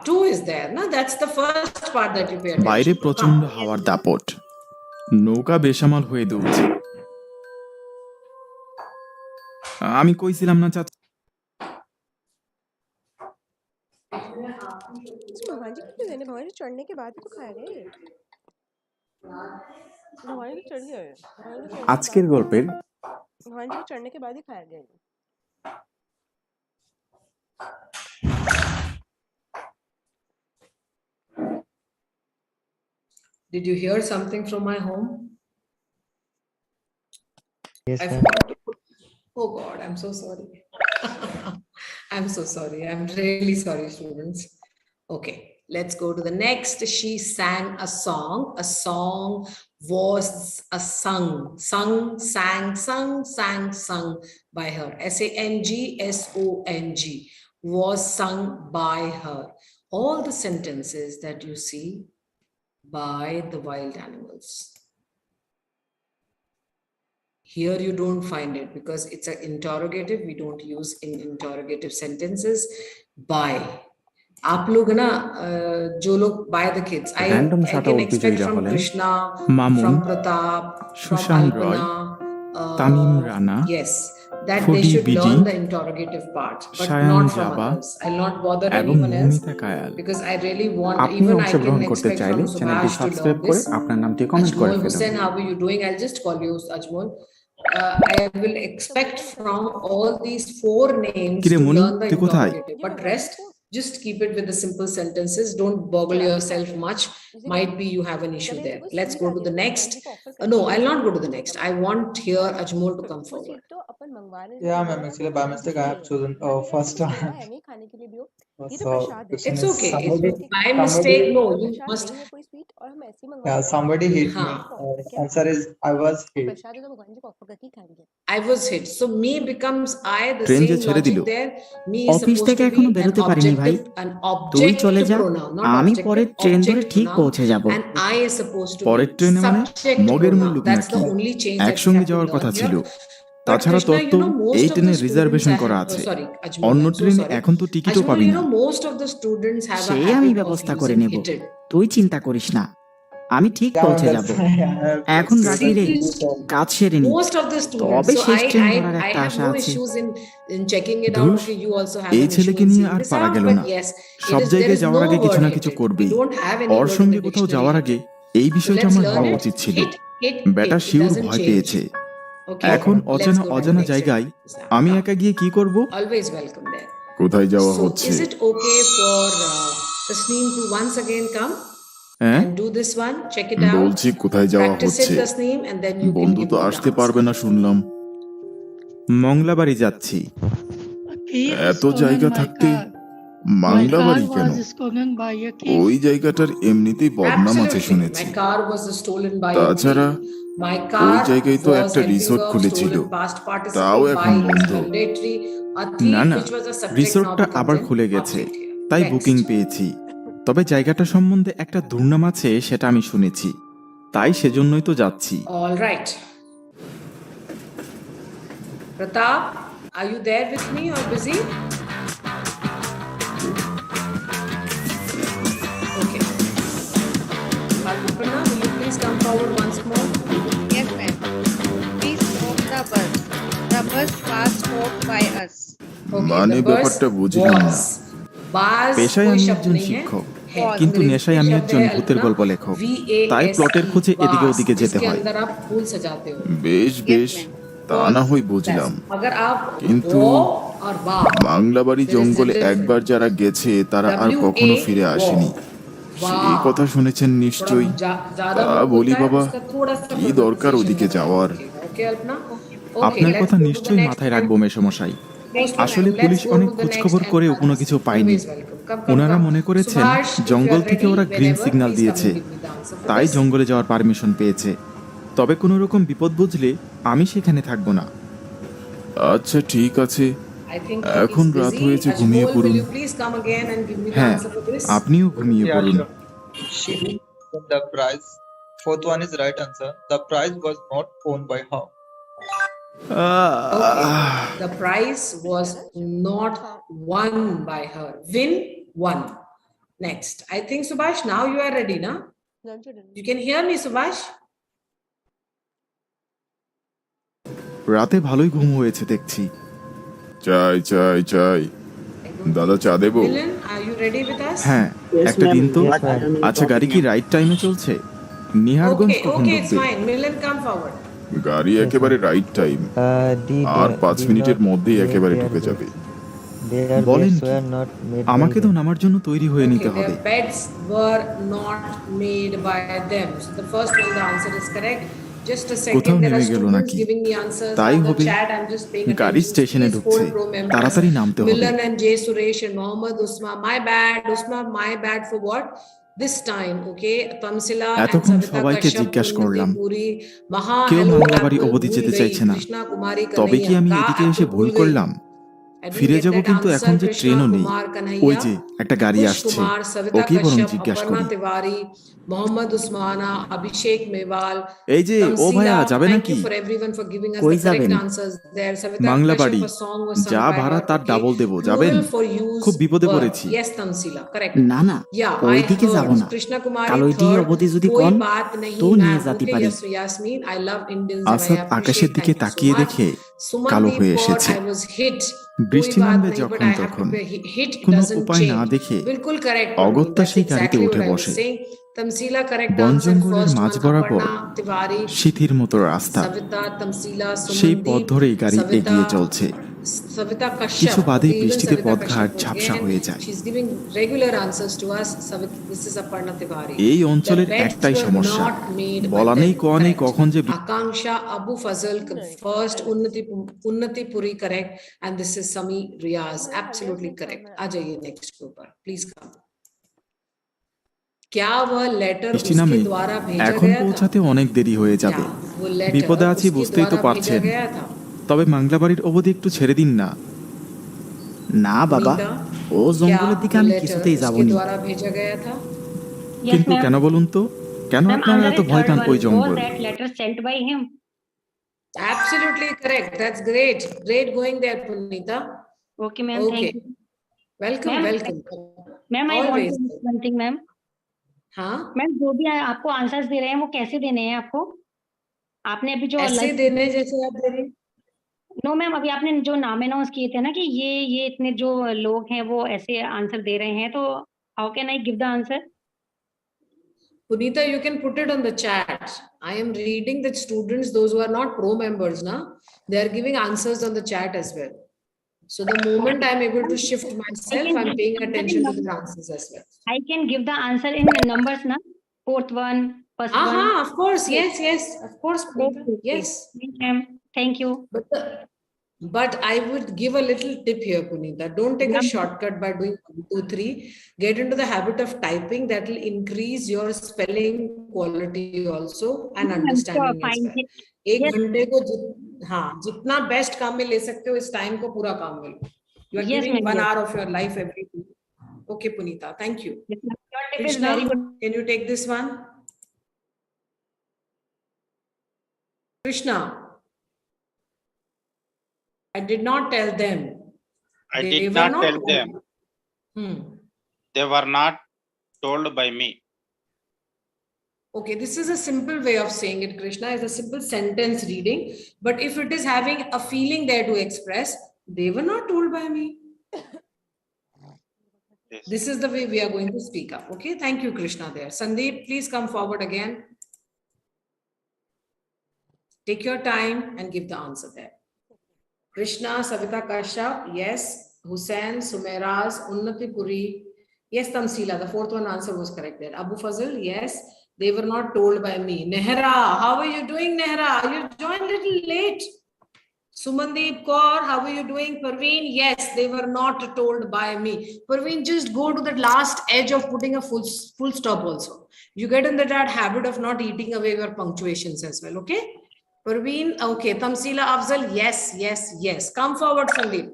Two is there. No, that's the first part that you pay attention. বাইরে প্রচন্ড হাওয়ার দাপট, নৌকা বেসামাল হয়ে দুলছে। আমি কইছিলাম না চাচা। चढ़ने के बाद तो खाया गए। चढ़ गए। আজকের গল্পের चढ़ने के बाद ही खाया गया। Did you hear something from my home? Yes, I ma'am. forgot to put. Oh God, I'm so sorry. I'm so sorry. I'm really sorry, students. Okay, let's go to the next. She sang a song. A song was a sung by her. SANG was sung by her. All the sentences that you see by the wild animals. Here you don't find it because it's an interrogative. We don't use in interrogative sentences. By. आप लोग ना जो लोग by the kids. I can expect from Krishna, from Pratap, from Alpana, Tamim Rana, yes, that they should learn the interrogative part, but not from others. I'll not bother anyone else because I really want. Even I can expect from Subhash to learn this. Ajmol Hussain, how are you doing? I'll just call you Ajmol. I will expect from all these 4 names to learn the interrogative, but rest, just keep it with the simple sentences. Don't boggle yourself much. Might be you have an issue there. Let's go to the next. No, I'll not go to the next. I want here Ajmol to come forward. Yeah, ma'am. Actually, by mistake, I have chosen first one. So, it's okay. It's by mistake. No, you must. Yeah, somebody hit me. Answer is I was hit. I was hit. So me becomes I. The train যে same ছেড়ে দিল, logic there. Me is office supposed থেকে to এখনো be বেরোতে an পারিনি ভাই, তুই চলে যা, আমি পরের ট্রেন ধরে ঠিক পৌঁছে যাব। and I is supposed to পরের be ট্রেনে মানে subject মগের pronoun. মুল্লুক That's নাকি the only change that we একসঙ্গে have to যাওয়ার learn কথা here. ছিল। But তাছাড়া Krishna, তোর তো এই most of ট্রেনে the রিজার্ভেশন students করা have- আছে, sorry, Ajmol, অন্য I'm so ট্রেনে sorry. এখন তো টিকিটও Ajmol, পাবি you না। know, most of the students have a সে আমি habit of ব্যবস্থা করে using নেব, hitted. তুই চিন্তা করিস না, আমি ঠিক পৌঁছে যাব। এখন রাখি রে, কাজ সেরে নি, Most of the students. তবে So শেষ ট্রেন I ধরার একটা have আশা no আছে। issues in checking it out. ধুস, Okay, you also have এই an issue ছেলেকে in নিয়ে seeing আর this পারা out, গেল but না। yes, সব there জায়গায় is যাওয়ার no আগে কিছু word না কিছু hitted. করবেই। We don't have any or word in সঙ্গে the কোথাও dictionary যাওয়ার hitted. আগে এই বিষয়টা Let's আমার learn ভাবা it. উচিত ছিল। Hit, বেটা it শিউর doesn't ভয় change. পেয়েছে। Okay, এখন let's অজানা go to the অজানা next জায়গায় example. আমি একা গিয়ে কি করব? Always welcome there. কোথায় যাওয়া So হচ্ছে? is it okay for Tasneem to once again come হ্যাঁ, and do this one? Check it out. বলছি কোথায় যাওয়া Practice it, হচ্ছে? Tasneem, and then you can বন্ধু give তো me the আসতে answer. পারবে না শুনলাম। মংলাবাড়ি যাচ্ছি। এত জায়গা থাকতে মাংলাবাড়ি কেন? ওই জায়গাটার এমনিতেই বদনাম আছে Absolutely. শুনেছি। My car was stolen by তাছাড়া my ওই car জায়গায় তো was একটা helping resort of খুলেছিল, stolen past participle তাও এখন by বন্ধ। mandatory, a thief না না, which was a subject রিসোর্টটা now becomes আবার an খুলে গেছে, object here. তাই Next. বুকিং পেয়েছি। তবে জায়গাটা সম্বন্ধে একটা দুর্নাম আছে সেটা আমি শুনেছি। তাই সেজন্যই তো যাচ্ছি। All right. Pratap, are you there with me or busy? Okay. Aparna, will you please come forward once more? Yes, ma'am. We stopped the bus. The bus was stopped by us. মানে the bus ব্যাপারটা বুঝলাম না। was. Baz পেশায় कोई আমি शब्द একজন नहीं है, শিক্ষক, है। কিন্তু अंग्रेजी নেশায় আমি शब्द একজন है ভূতের अल्पना, গল্প লেখক। VASE, তাই প্লটের খোঁজে এদিকে वास, ওদিকে যেতে जिसके হয়। अंदर आप फूल सजाते हो। বেশ বেশ, তা না হয় বুঝলাম, अगर आप কিন্তু वो और बा বাংলাবাড়ি there is a জঙ্গলে difference. একবার যারা গেছে তারা আর কখনো ফিরে আসেনি। সেই কথা শুনেছেন নিশ্চয়ই। তা বলি বাবা, কি দরকার ওদিকে যাওয়ার? আপনার কথা নিশ্চয়ই মাথায় রাখবো মেসমশাই। আসলে পুলিশ অনেক খোঁজখবর করেও কোনো কিছু পায়নি। ওনারা মনে করেছেন জঙ্গল থেকে ওরা গ্রিন সিগন্যাল দিয়েছে, তাই জঙ্গলে যাওয়ার পারমিশন পেয়েছে। তবে কোনো রকম বিপদ বুঝলে আমি সেখানে থাকবো না। আচ্ছা ঠিক আছে, এখন রাত হয়েছে, ঘুমিয়ে পড়ুন। হ্যাঁ, আপনিও ঘুমিয়ে Yeah, পড়ুন। sure. The prize. Fourth one is right answer. The prize was not owned by her. The prize was not won by her. Win, won. Next, I think Subhash, now you are ready, na? You can hear me, Subhash? রাতে ভালোই ঘুম হয়েছে দেখছি। চাই চাই চাই, দাদা চা দেবো? Milan, are you ready with us? হ্যাঁ, একটা দিন তো। আচ্ছা, গাড়ি কি রাইট টাইমে চলছে? নিহারগঞ্জ Okay, কখন okay, it's ঢুকবে? fine. Milan, come forward. গাড়ি একেবারে রাইট টাইম, আর 5 মিনিটের মধ্যেই একেবারে ঢুকে যাবে। বলেন কি? আমাকে তো নামার জন্য তৈরি হয়ে নিতে Okay, হবে। their beds were not made by them. So the first one, the answer is correct. Just a second, কোথাও there are নেমে গেল students নাকি? giving the answers তাই on the হবে। chat. I'm just paying গাড়ি attention. স্টেশনে Please ঢুকছে, hold pro members. তাড়াতাড়ি নামতে হবে। Milan and Jay Suresh and Mohammad Usma. My bad, Usma, my bad for what? This time, okay? Tamsila and এতক্ষণ Savita সবাইকে Kashyap, জিজ্ঞাসা Unnati করলাম, Puri, Maha, কেউ hello, মাংলাবাড়ি Apple, অবধি bhul যেতে gayi, চাইছে না। Krishna Kumari তবে কি Kanhaiya, আমি ka এদিকে এসে Apple ভুল bhul gayi. করলাম? I didn't ফিরে get যাব, that কিন্তু answer. এখন যে Krishna ট্রেনও নেই। Kumar Kanhaiya, ওই যে একটা গাড়ি Kush আসছে, Kumar, Savita ওকেই বরং Kashyap, জিজ্ঞাসা Aparna করি। Tiwari, Mohammad Usmana, Abhishek Mewal, এই যে, ও ভাইয়া, Tamsila. যাবে Thank নাকি? you for everyone for giving us কই the correct যাবেন? answers there. Savita মাংলাবাড়ি, Kashyap, a song was sung যা by ভাড়া her, তার okay? ডাবল দেবো, যাবেন? Plural for use খুব বিপদে verb. পড়েছি। Yes, Tamsila, correct. না না, Yeah, I ওইদিকে যাব heard না। Krishna Kumari কাল ওইদিকে third, অবধি যদি koi কন baat nahi, তো নিয়ে ma'am. যেতে Okay, পারি। yes, Yasmin, I love Indians and I Asad appreciate. আকাশের দিকে Thank you so তাকিয়ে much. দেখে কালো Sumandeep হয়ে Kaur, এসেছে। I was hit. বৃষ্টি कोई बात নামবে नहीं, but যখন I have to তখন pay. Hit কোনো doesn't উপায় না change. দেখে बिल्कुल correct. অগত্যা That's সেই গাড়িতে exactly উঠে what I was বসে। saying. Tamsila, correct বন answer. জঙ্গলের First মাঝ one, বরাবর Aparna Tiwari. সিথির মতো রাস্তা, Savita, Tamsila, সেই পথ Sumandeep, ধরেই গাড়ি Savita, এগিয়ে চলছে। Savita Kashyap. কিছু বাদেই Okay, even বৃষ্টিতে Savita পথঘাট Kashyap ঝাপসা again. হয়ে যায়। She's giving regular answers to us. Savita, this is Aparna Tiwari. এই অঞ্চলের The beds একটাই were সমস্যা, not made by বলা them. নেই কোয়া নেই Correct. কখন যে Akanksha, Abu Fazal, first Unnati Puri, correct, and this is Sami Riaz, absolutely correct. आ जाइए next ऊपर, please come. क्या वह लेटर বৃষ্টি उसके নামেই द्वारा भेजा এখন गया था? পৌঁছাতে অনেক দেরি হয়ে যাবে। क्या वो लेटर বিপদে আছি उसके বুঝতেই তো द्वारा পারছেন। भेजा गया था? তবে মাংলাবাড়ির অবধি একটু ছেড়ে দিন না। না বাবা, मीता, ও क्या জঙ্গলের দিকে वो আমি लेटर কিছুতেই যাব उसके না। द्वारा भेजा गया था? Yes, কিন্তু ma'am. কেন বলুন তো, কেন Ma'am, আপনারা answer এত is ভয় third পান one. ওই Was জঙ্গল? that letter sent by him? Absolutely correct. That's great. Great going there, Punita. Okay, ma'am. Okay. Thank you. Welcome, Ma'am, welcome. Ma'am, I want Always. to ask one thing, ma'am. हाँ, ma'am जो भी आपको answers दे रहे हैं वो कैसे देने हैं आपको? आपने अभी जो ऐसे देने जैसे आप दे रहे हैं? नो मैम, अभी आपने जो नाम अनाउंस किए थे ना कि ये इतने जो लोग हैं वो ऐसे आंसर दे रहे हैं, तो how can I give the answer? Punita, you can put it on the chat. I am reading that students, those who are not pro members, na, they are giving answers on the chat as well. So the moment I'm able to shift myself, I'm paying attention to the answers as well. I can give the answer in numbers, na? Fourth one, first one. Of course, yes, of course, Punita. Yes. Ma'am, thank you. But I would give a little tip here, Punita. Don't take a shortcut by doing 1, 2, 3. Get into the habit of typing. That will increase your spelling quality also and understanding as well. एक घंटे को जितना best काम में ले सकते हो इस टाइम को पूरा काम में लो. You are giving 1 hour of your life every day. Okay, Punita. Thank you. Your tip is Krishna, very good. can you take this one? Krishna, I did not tell them. I They did were not not tell told. them. They were not told by me. Okay, this is a simple way of saying it, Krishna. It's a simple sentence reading. But if it is having a feeling there to express, they were not told by me. Yes. This is the way we are going to speak up. Okay, thank you, Krishna there. Sandeep, please come forward again. Take your time and give the answer there. Krishna, Savita Kashyap, yes. Hussain, Sumeraz, Unnati Puri, yes. Tamsila, the fourth one answer was correct there. Abu Fazil, yes. They were not told by me. Nehra, how are you doing, Nehra? You joined a little late. Sumandeep Kaur, how are you doing? Parveen, yes, they were not told by me. Parveen, just go to the last edge of putting a full stop also. You get in that habit of not eating away your punctuations as well, okay? Parveen, okay. Tamsila Afzal, yes, yes, yes. Come forward, Sandeep.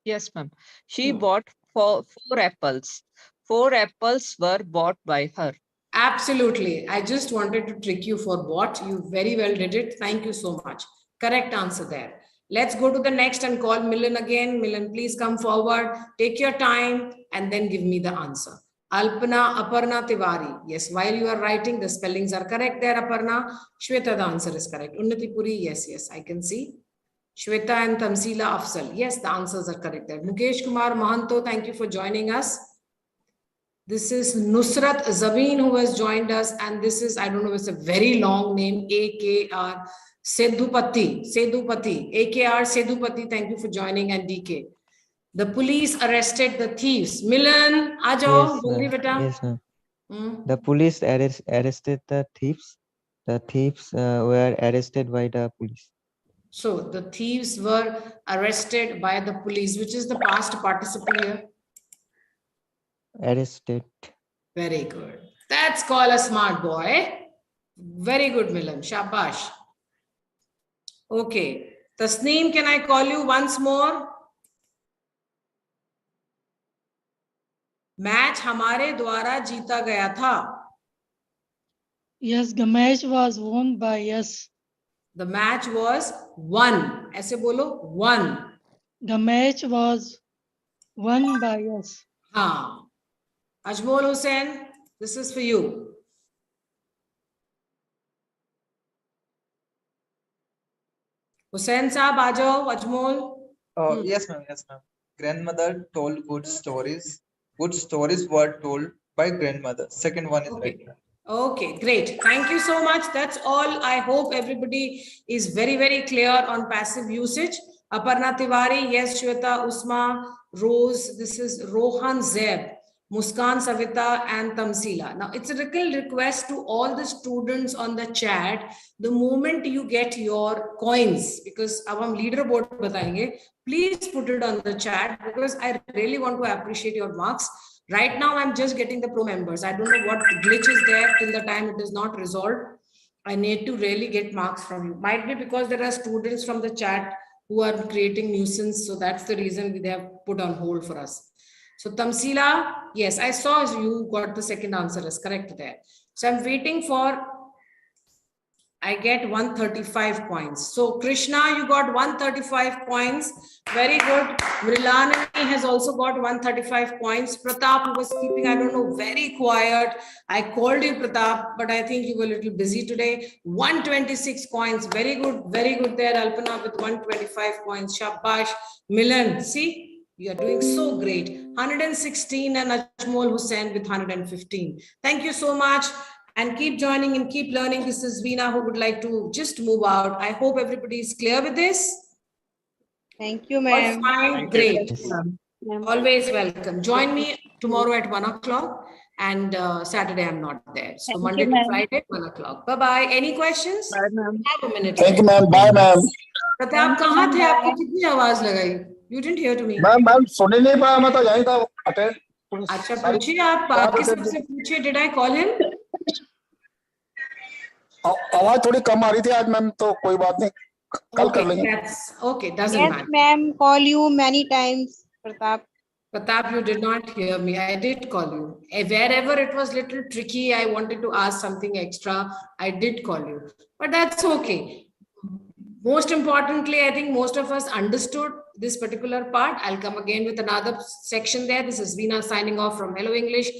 Yes, ma'am. She bought four apples. 4 apples were bought by her. Absolutely. I just wanted to trick you for what. You very well did it. Thank you so much. Correct answer there. Let's go to the next and call Milan again. Milan, please come forward. Take your time and then give me the answer. Alpana, Aparna Tiwari. Yes, while you are writing, the spellings are correct there, Aparna. Shweta, the answer is correct. Unnati Puri, yes, yes, I can see. Shweta and Tamsila Afzal. Yes, the answers are correct there. Mukesh Kumar Mahanto, thank you for joining us. This is Nusrat Zabeen who has joined us, and this is, I don't know, it's a very long name, AKR Sedupati, AKR Sedupati, thank you for joining, and DK. The police arrested the thieves. Milan, aajo, Yes, ma'am. Yes, ma'am. The police arrested the thieves. The thieves were arrested by the police. So the thieves were arrested by the police, which is the past participle here. Arrested. Very good. That's called a smart boy. Very good, Milan. Shabash. Okay. Tasneem, can I call you once more? Match हमारे द्वारा जीता गया था. Yes, the match was won by us. The match was won. ऐसे बोलो, won. The match was won by us. हाँ. Ajmol Hussain, this is for you. Hussain Saab, aa jao, Ajmol. Yes, ma'am. Yes, ma'am. Grandmother told good stories. Good stories were told by grandmother. Second one is right. Okay, great. Thank you so much. That's all. I hope everybody is very, very clear on passive usage. Aparna Tiwari, yes. Shweta Usma, Rose, this is Rohan Zeb, Muskan Savita, and Tamsila. Now, it's a little request to all the students on the chat. The moment you get your coins, because अब हम leaderboard बताएंगे, please put it on the chat because I really want to appreciate your marks. Right now, I'm just getting the pro members. I don't know what glitch is there till the time it is not resolved. I need to really get marks from you. Might be because there are students from the chat who are creating nuisance. So that's the reason they have put on hold for us. So Tamsila, yes, I saw you got the second answer is correct there. So I'm waiting for, I get 135 points. So Krishna, you got 135 points. Very good. Mrilani has also got 135 points. Pratap, who was keeping, I don't know, very quiet. I called you, Pratap, but I think you were a little busy today. 126 points. Very good there. Alpana with 125 points. Shabash. Milan, see, you are doing so great. 116 and Ajmol Hussain with 115. Thank you so much. And keep joining and keep learning. This is Veena who would like to just move out. I hope everybody is clear with this. Thank you, ma'am. Fine, great. Always welcome. Join me tomorrow at 1 o'clock and Saturday I'm not there. So Thank Monday you, to ma'am. Friday, 1 o'clock. Bye-bye. Any questions? Bye, ma'am. Have a minute. Thank you, ma'am. Bye, ma'am. Pratap कहाँ थे? आपको कितनी आवाज लगाई? You didn't hear to me. Ma'am सुन ही नहीं पाया, मैं तो यहीं था अटेंड. अच्छा पूछिए आप बाकी सबसे पूछिए. Did I call him? आवाज थोड़ी कम आ रही थी आज मैम, तो कोई बात नहीं, कल कर लेंगे. Okay, doesn't Yes, matter. ma'am. Call you many times, Pratap. Pratap, you did not hear me. I did call you. Wherever it was little tricky, I wanted to ask something extra, I did call you. But that's okay. Most importantly, I think most of us understood this particular part. I'll come again with another section there. This is Veena signing off from Hello English.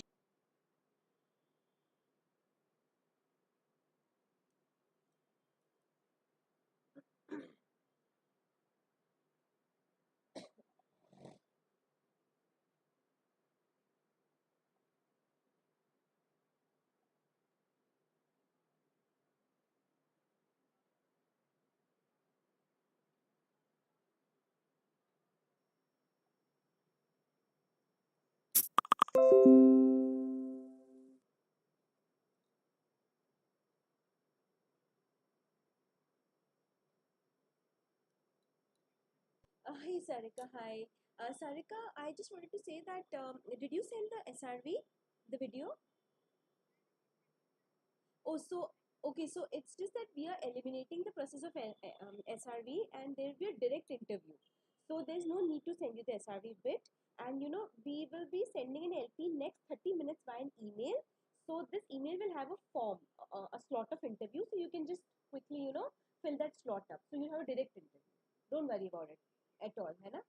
Hi, Sarika. Hi. Sarika, I just wanted to say that did you send the SRV, the video? Oh, so okay, so it's just that we are eliminating the process of SRV and there will be a direct interview. So there's no need to send you the SRV bit. And we will be sending an LP next 30 minutes by an email. So this email will have a form, a slot of interview. So you can just quickly, fill that slot up. So you have a direct interview. Don't worry about it at all, है ना?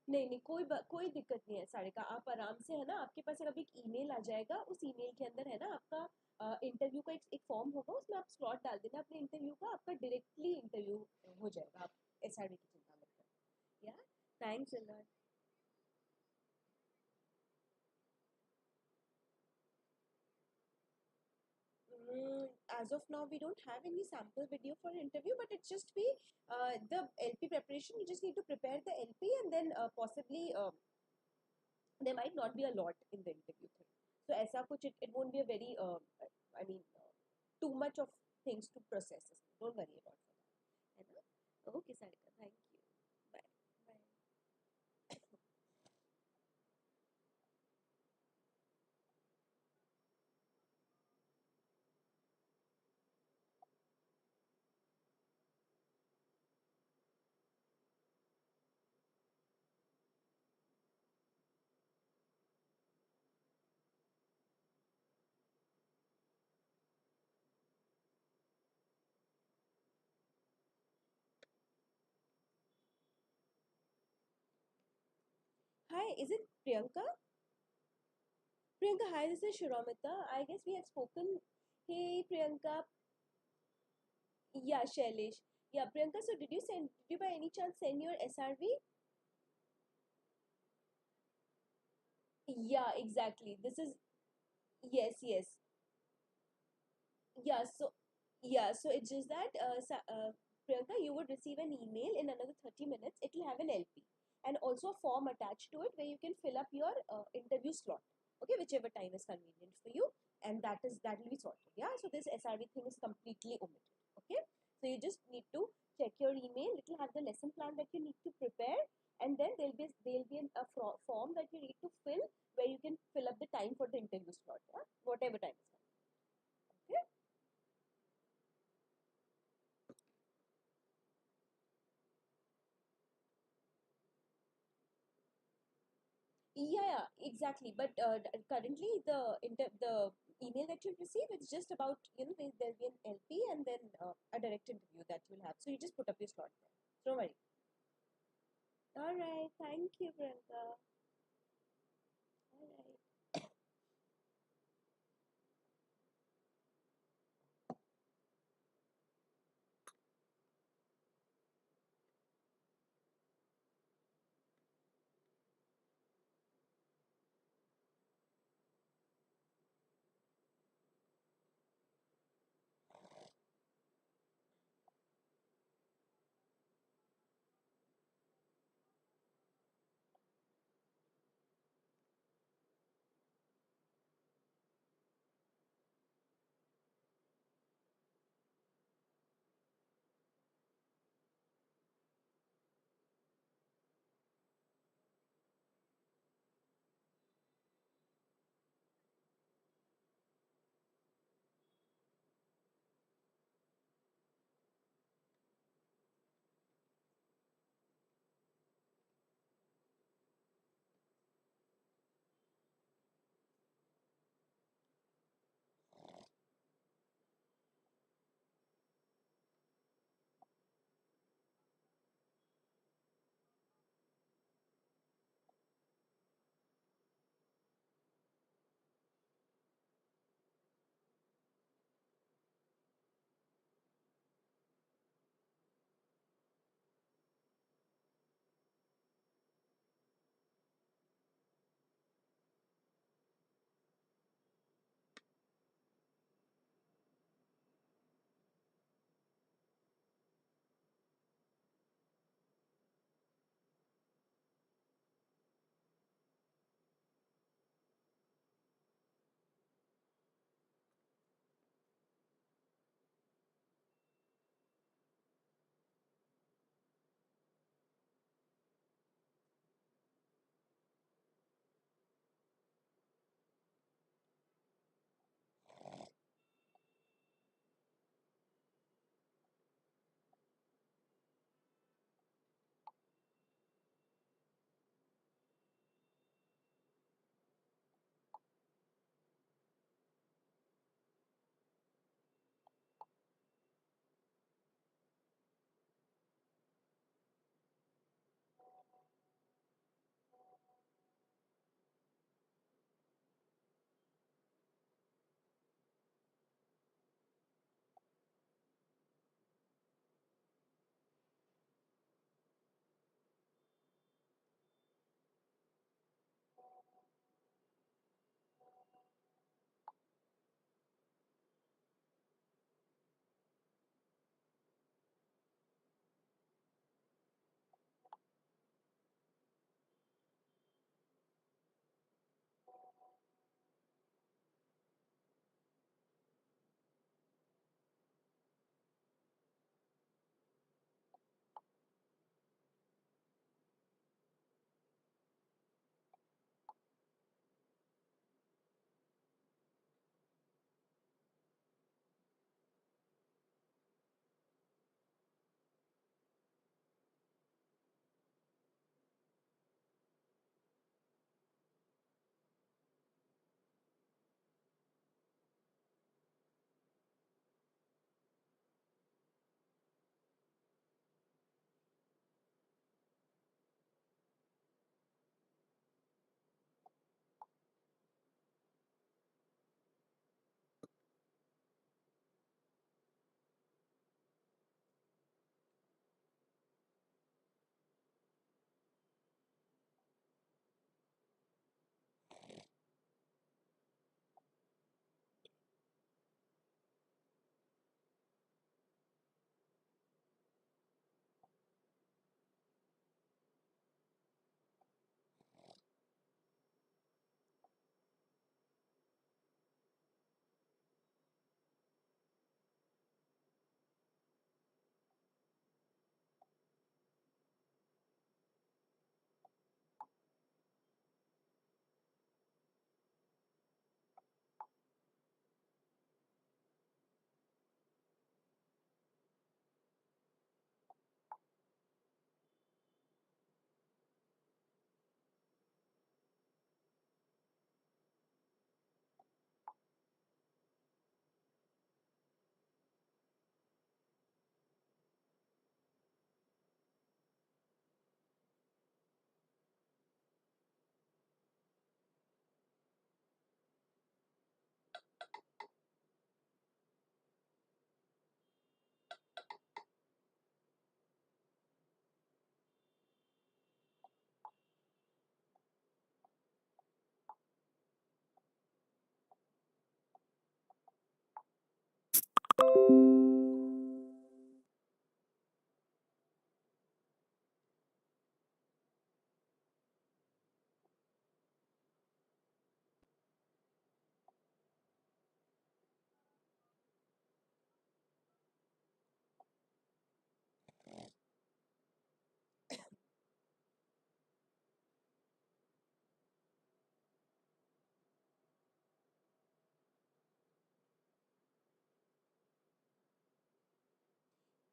नहीं नहीं कोई दिक्कत नहीं है सारिका, आप आराम से है ना, आपके पास अभी एक ईमेल आ जाएगा, उस ईमेल के अंदर है ना आपका इंटरव्यू का एक फॉर्म होगा, उसमें आप स्लॉट डाल देना अपने इंटरव्यू का, आपका डायरेक्टली इंटरव्यू हो जाएगा, आप एसआरडी की चिंता मत करो। या thanks a lot. As of now, we don't have any sample video for an interview, but it's just be the LP preparation. You just need to prepare the LP, and then possibly there might not be a lot in the interview thing. So ऐसा कुछ it won't be a very I mean too much of things to process. Don't worry about that. है ना? Okay, Sarika. Thank you. Bye. Bye. Hi, is it Priyanka? Priyanka, hi, this is Shiramita. I guess we have spoken. Hey, Priyanka. Yeah, Shailesh. Yeah, Priyanka, so did you by any chance send your SRV? Yeah, exactly. This is, yes, yes. Yeah, so it's just that, Priyanka, you would receive an email in another 30 minutes. It will have an LP and also a form attached to it where you can fill up your interview slot. Okay, whichever time is convenient for you, and that will be sorted. Yeah, so this SRV thing is completely omitted. Okay, so you just need to check your email. It will have the lesson plan that you need to prepare, and then there'll be form that you need to fill where you can fill up the time for the interview slot. Yeah, whatever time is convenient. Okay. Yeah, exactly. But currently, the email that you've received, it's just about, there'll be an LP and then a direct interview that you'll have. So you just put up your slot there. Don't worry. All right. Thank you, Priyanka. All right.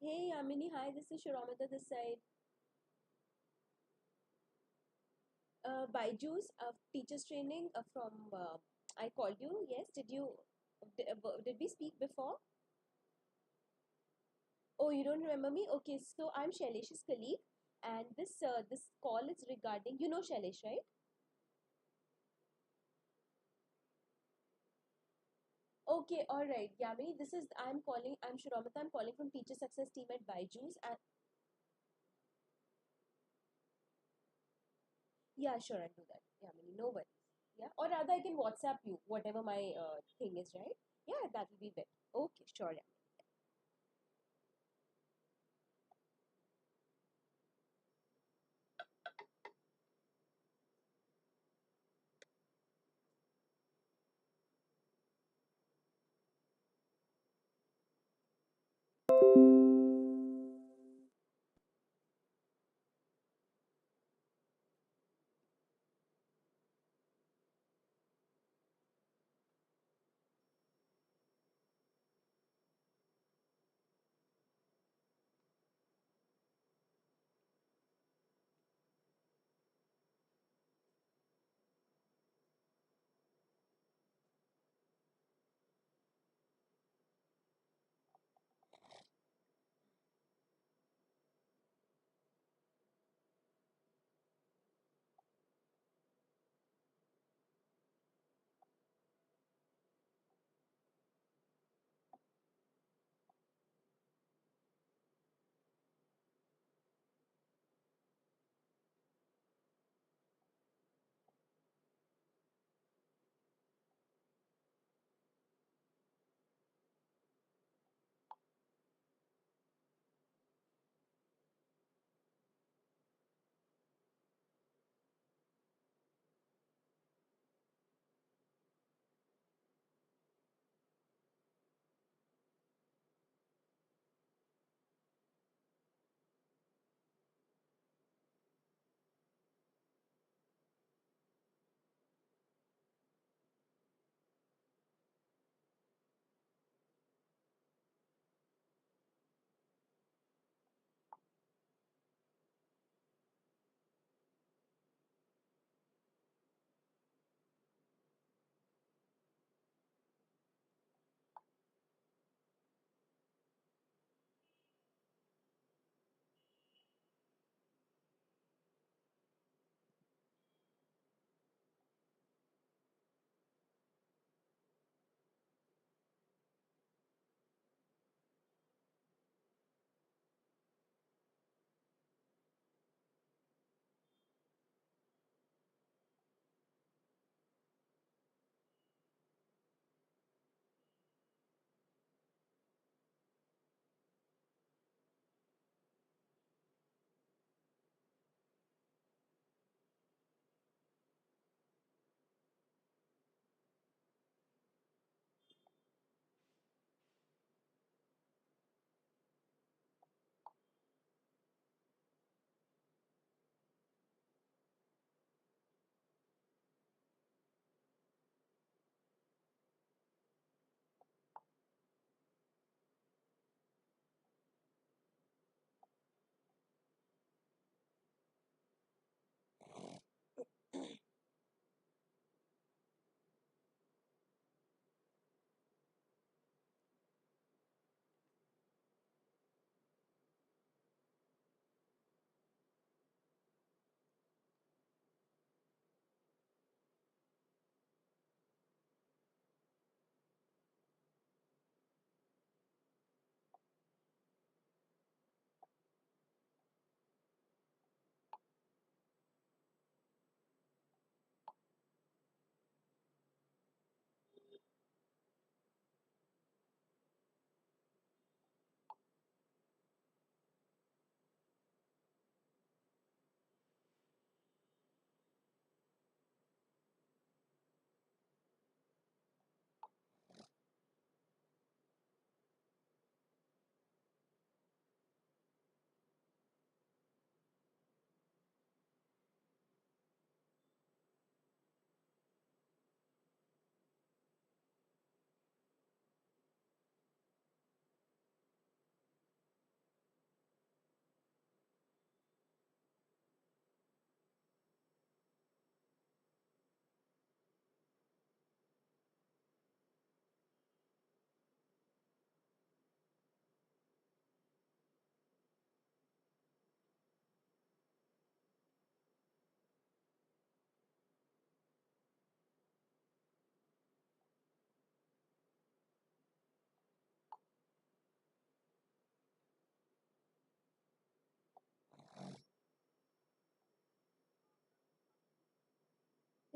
Hey Yamini, hi, this is Shiramita this side. Byju's teachers training from I called you. Yes, did we speak before? Oh, you don't remember me? Okay, so I'm Shailesh's colleague, and this call is regarding, you know Shailesh, right? Okay, all right, Yamini. I'm Shiramita. I'm calling from Teacher Success Team at Byju's, and yeah, sure, I'll do that. Yamini, no worries. Yeah, or rather, I can WhatsApp you whatever my thing is, right? Yeah, that will be better. Okay, sure, yeah.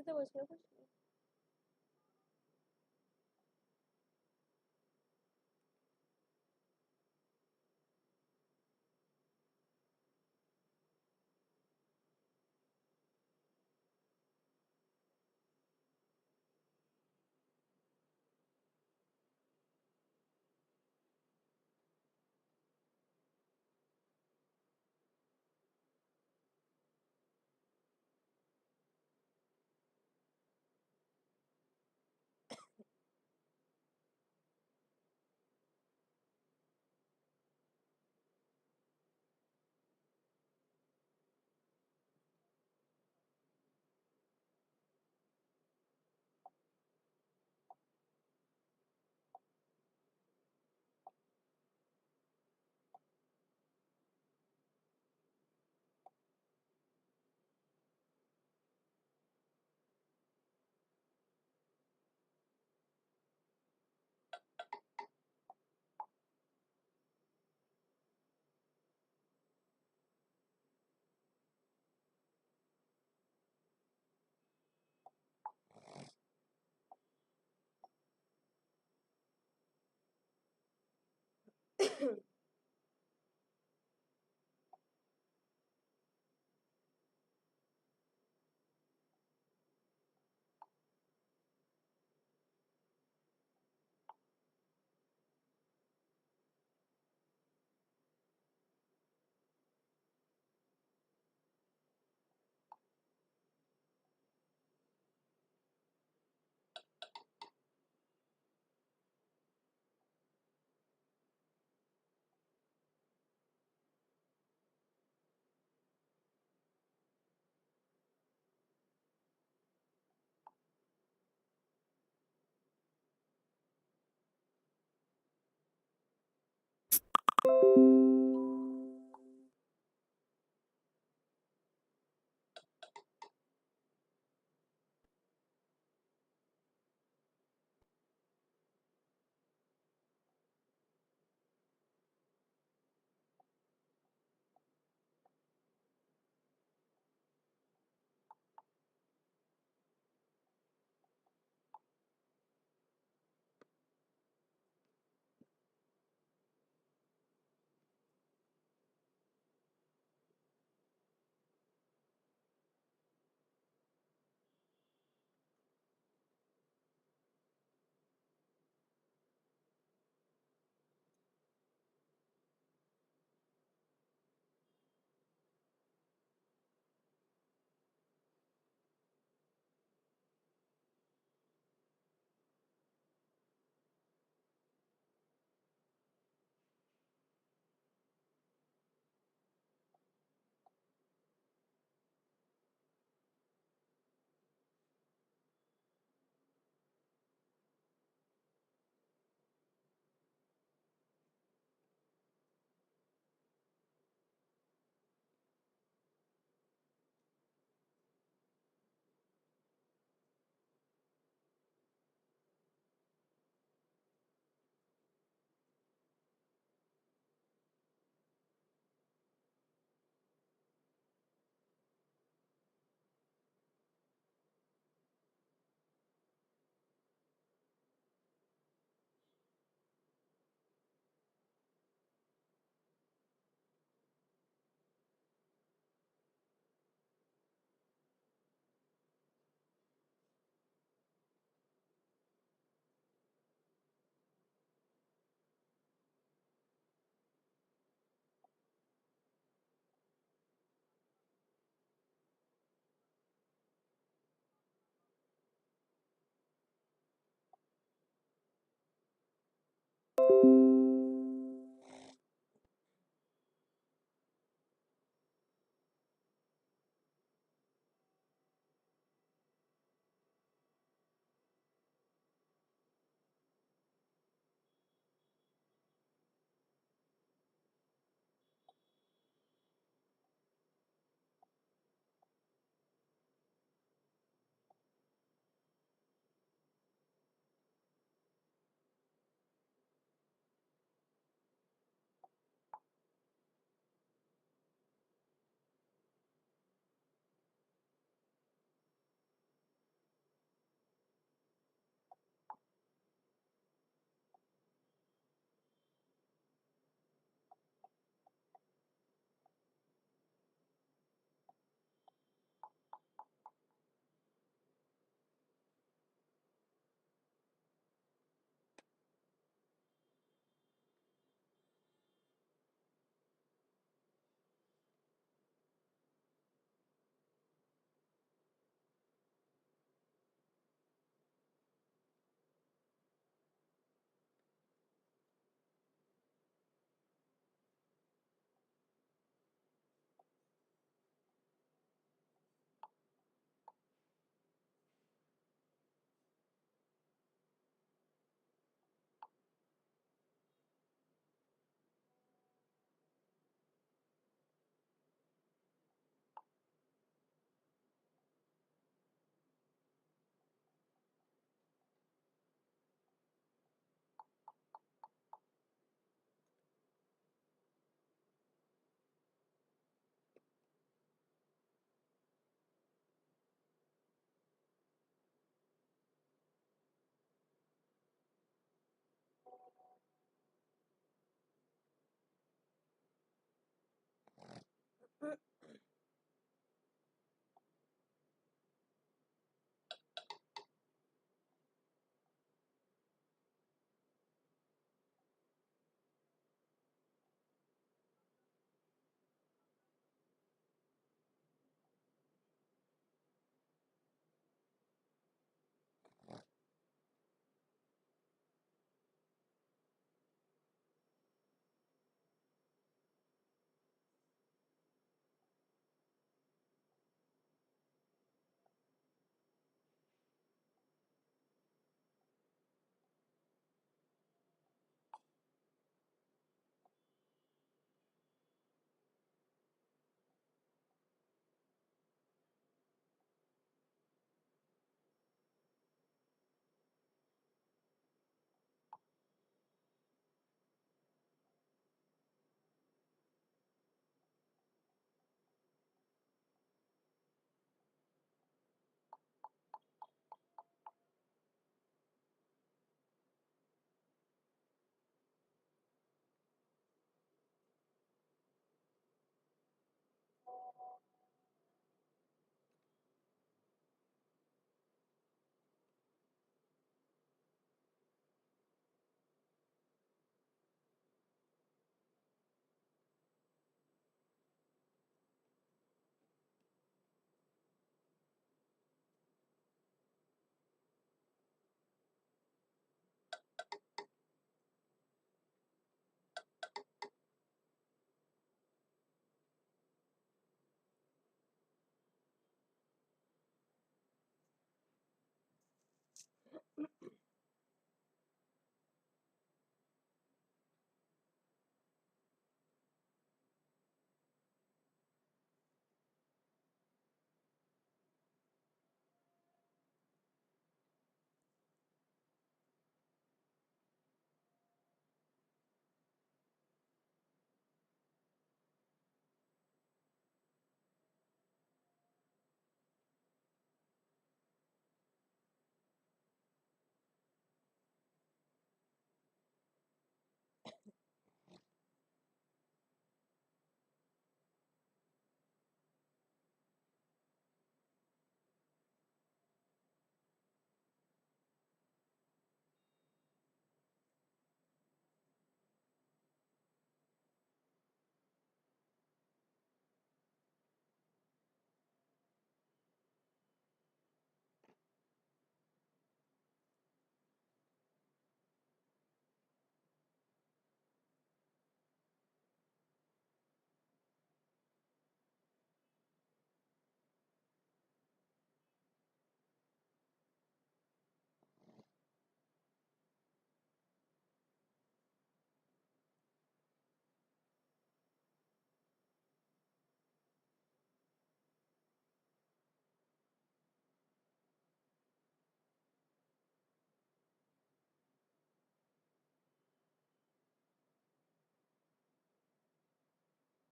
Nikita, what's your question?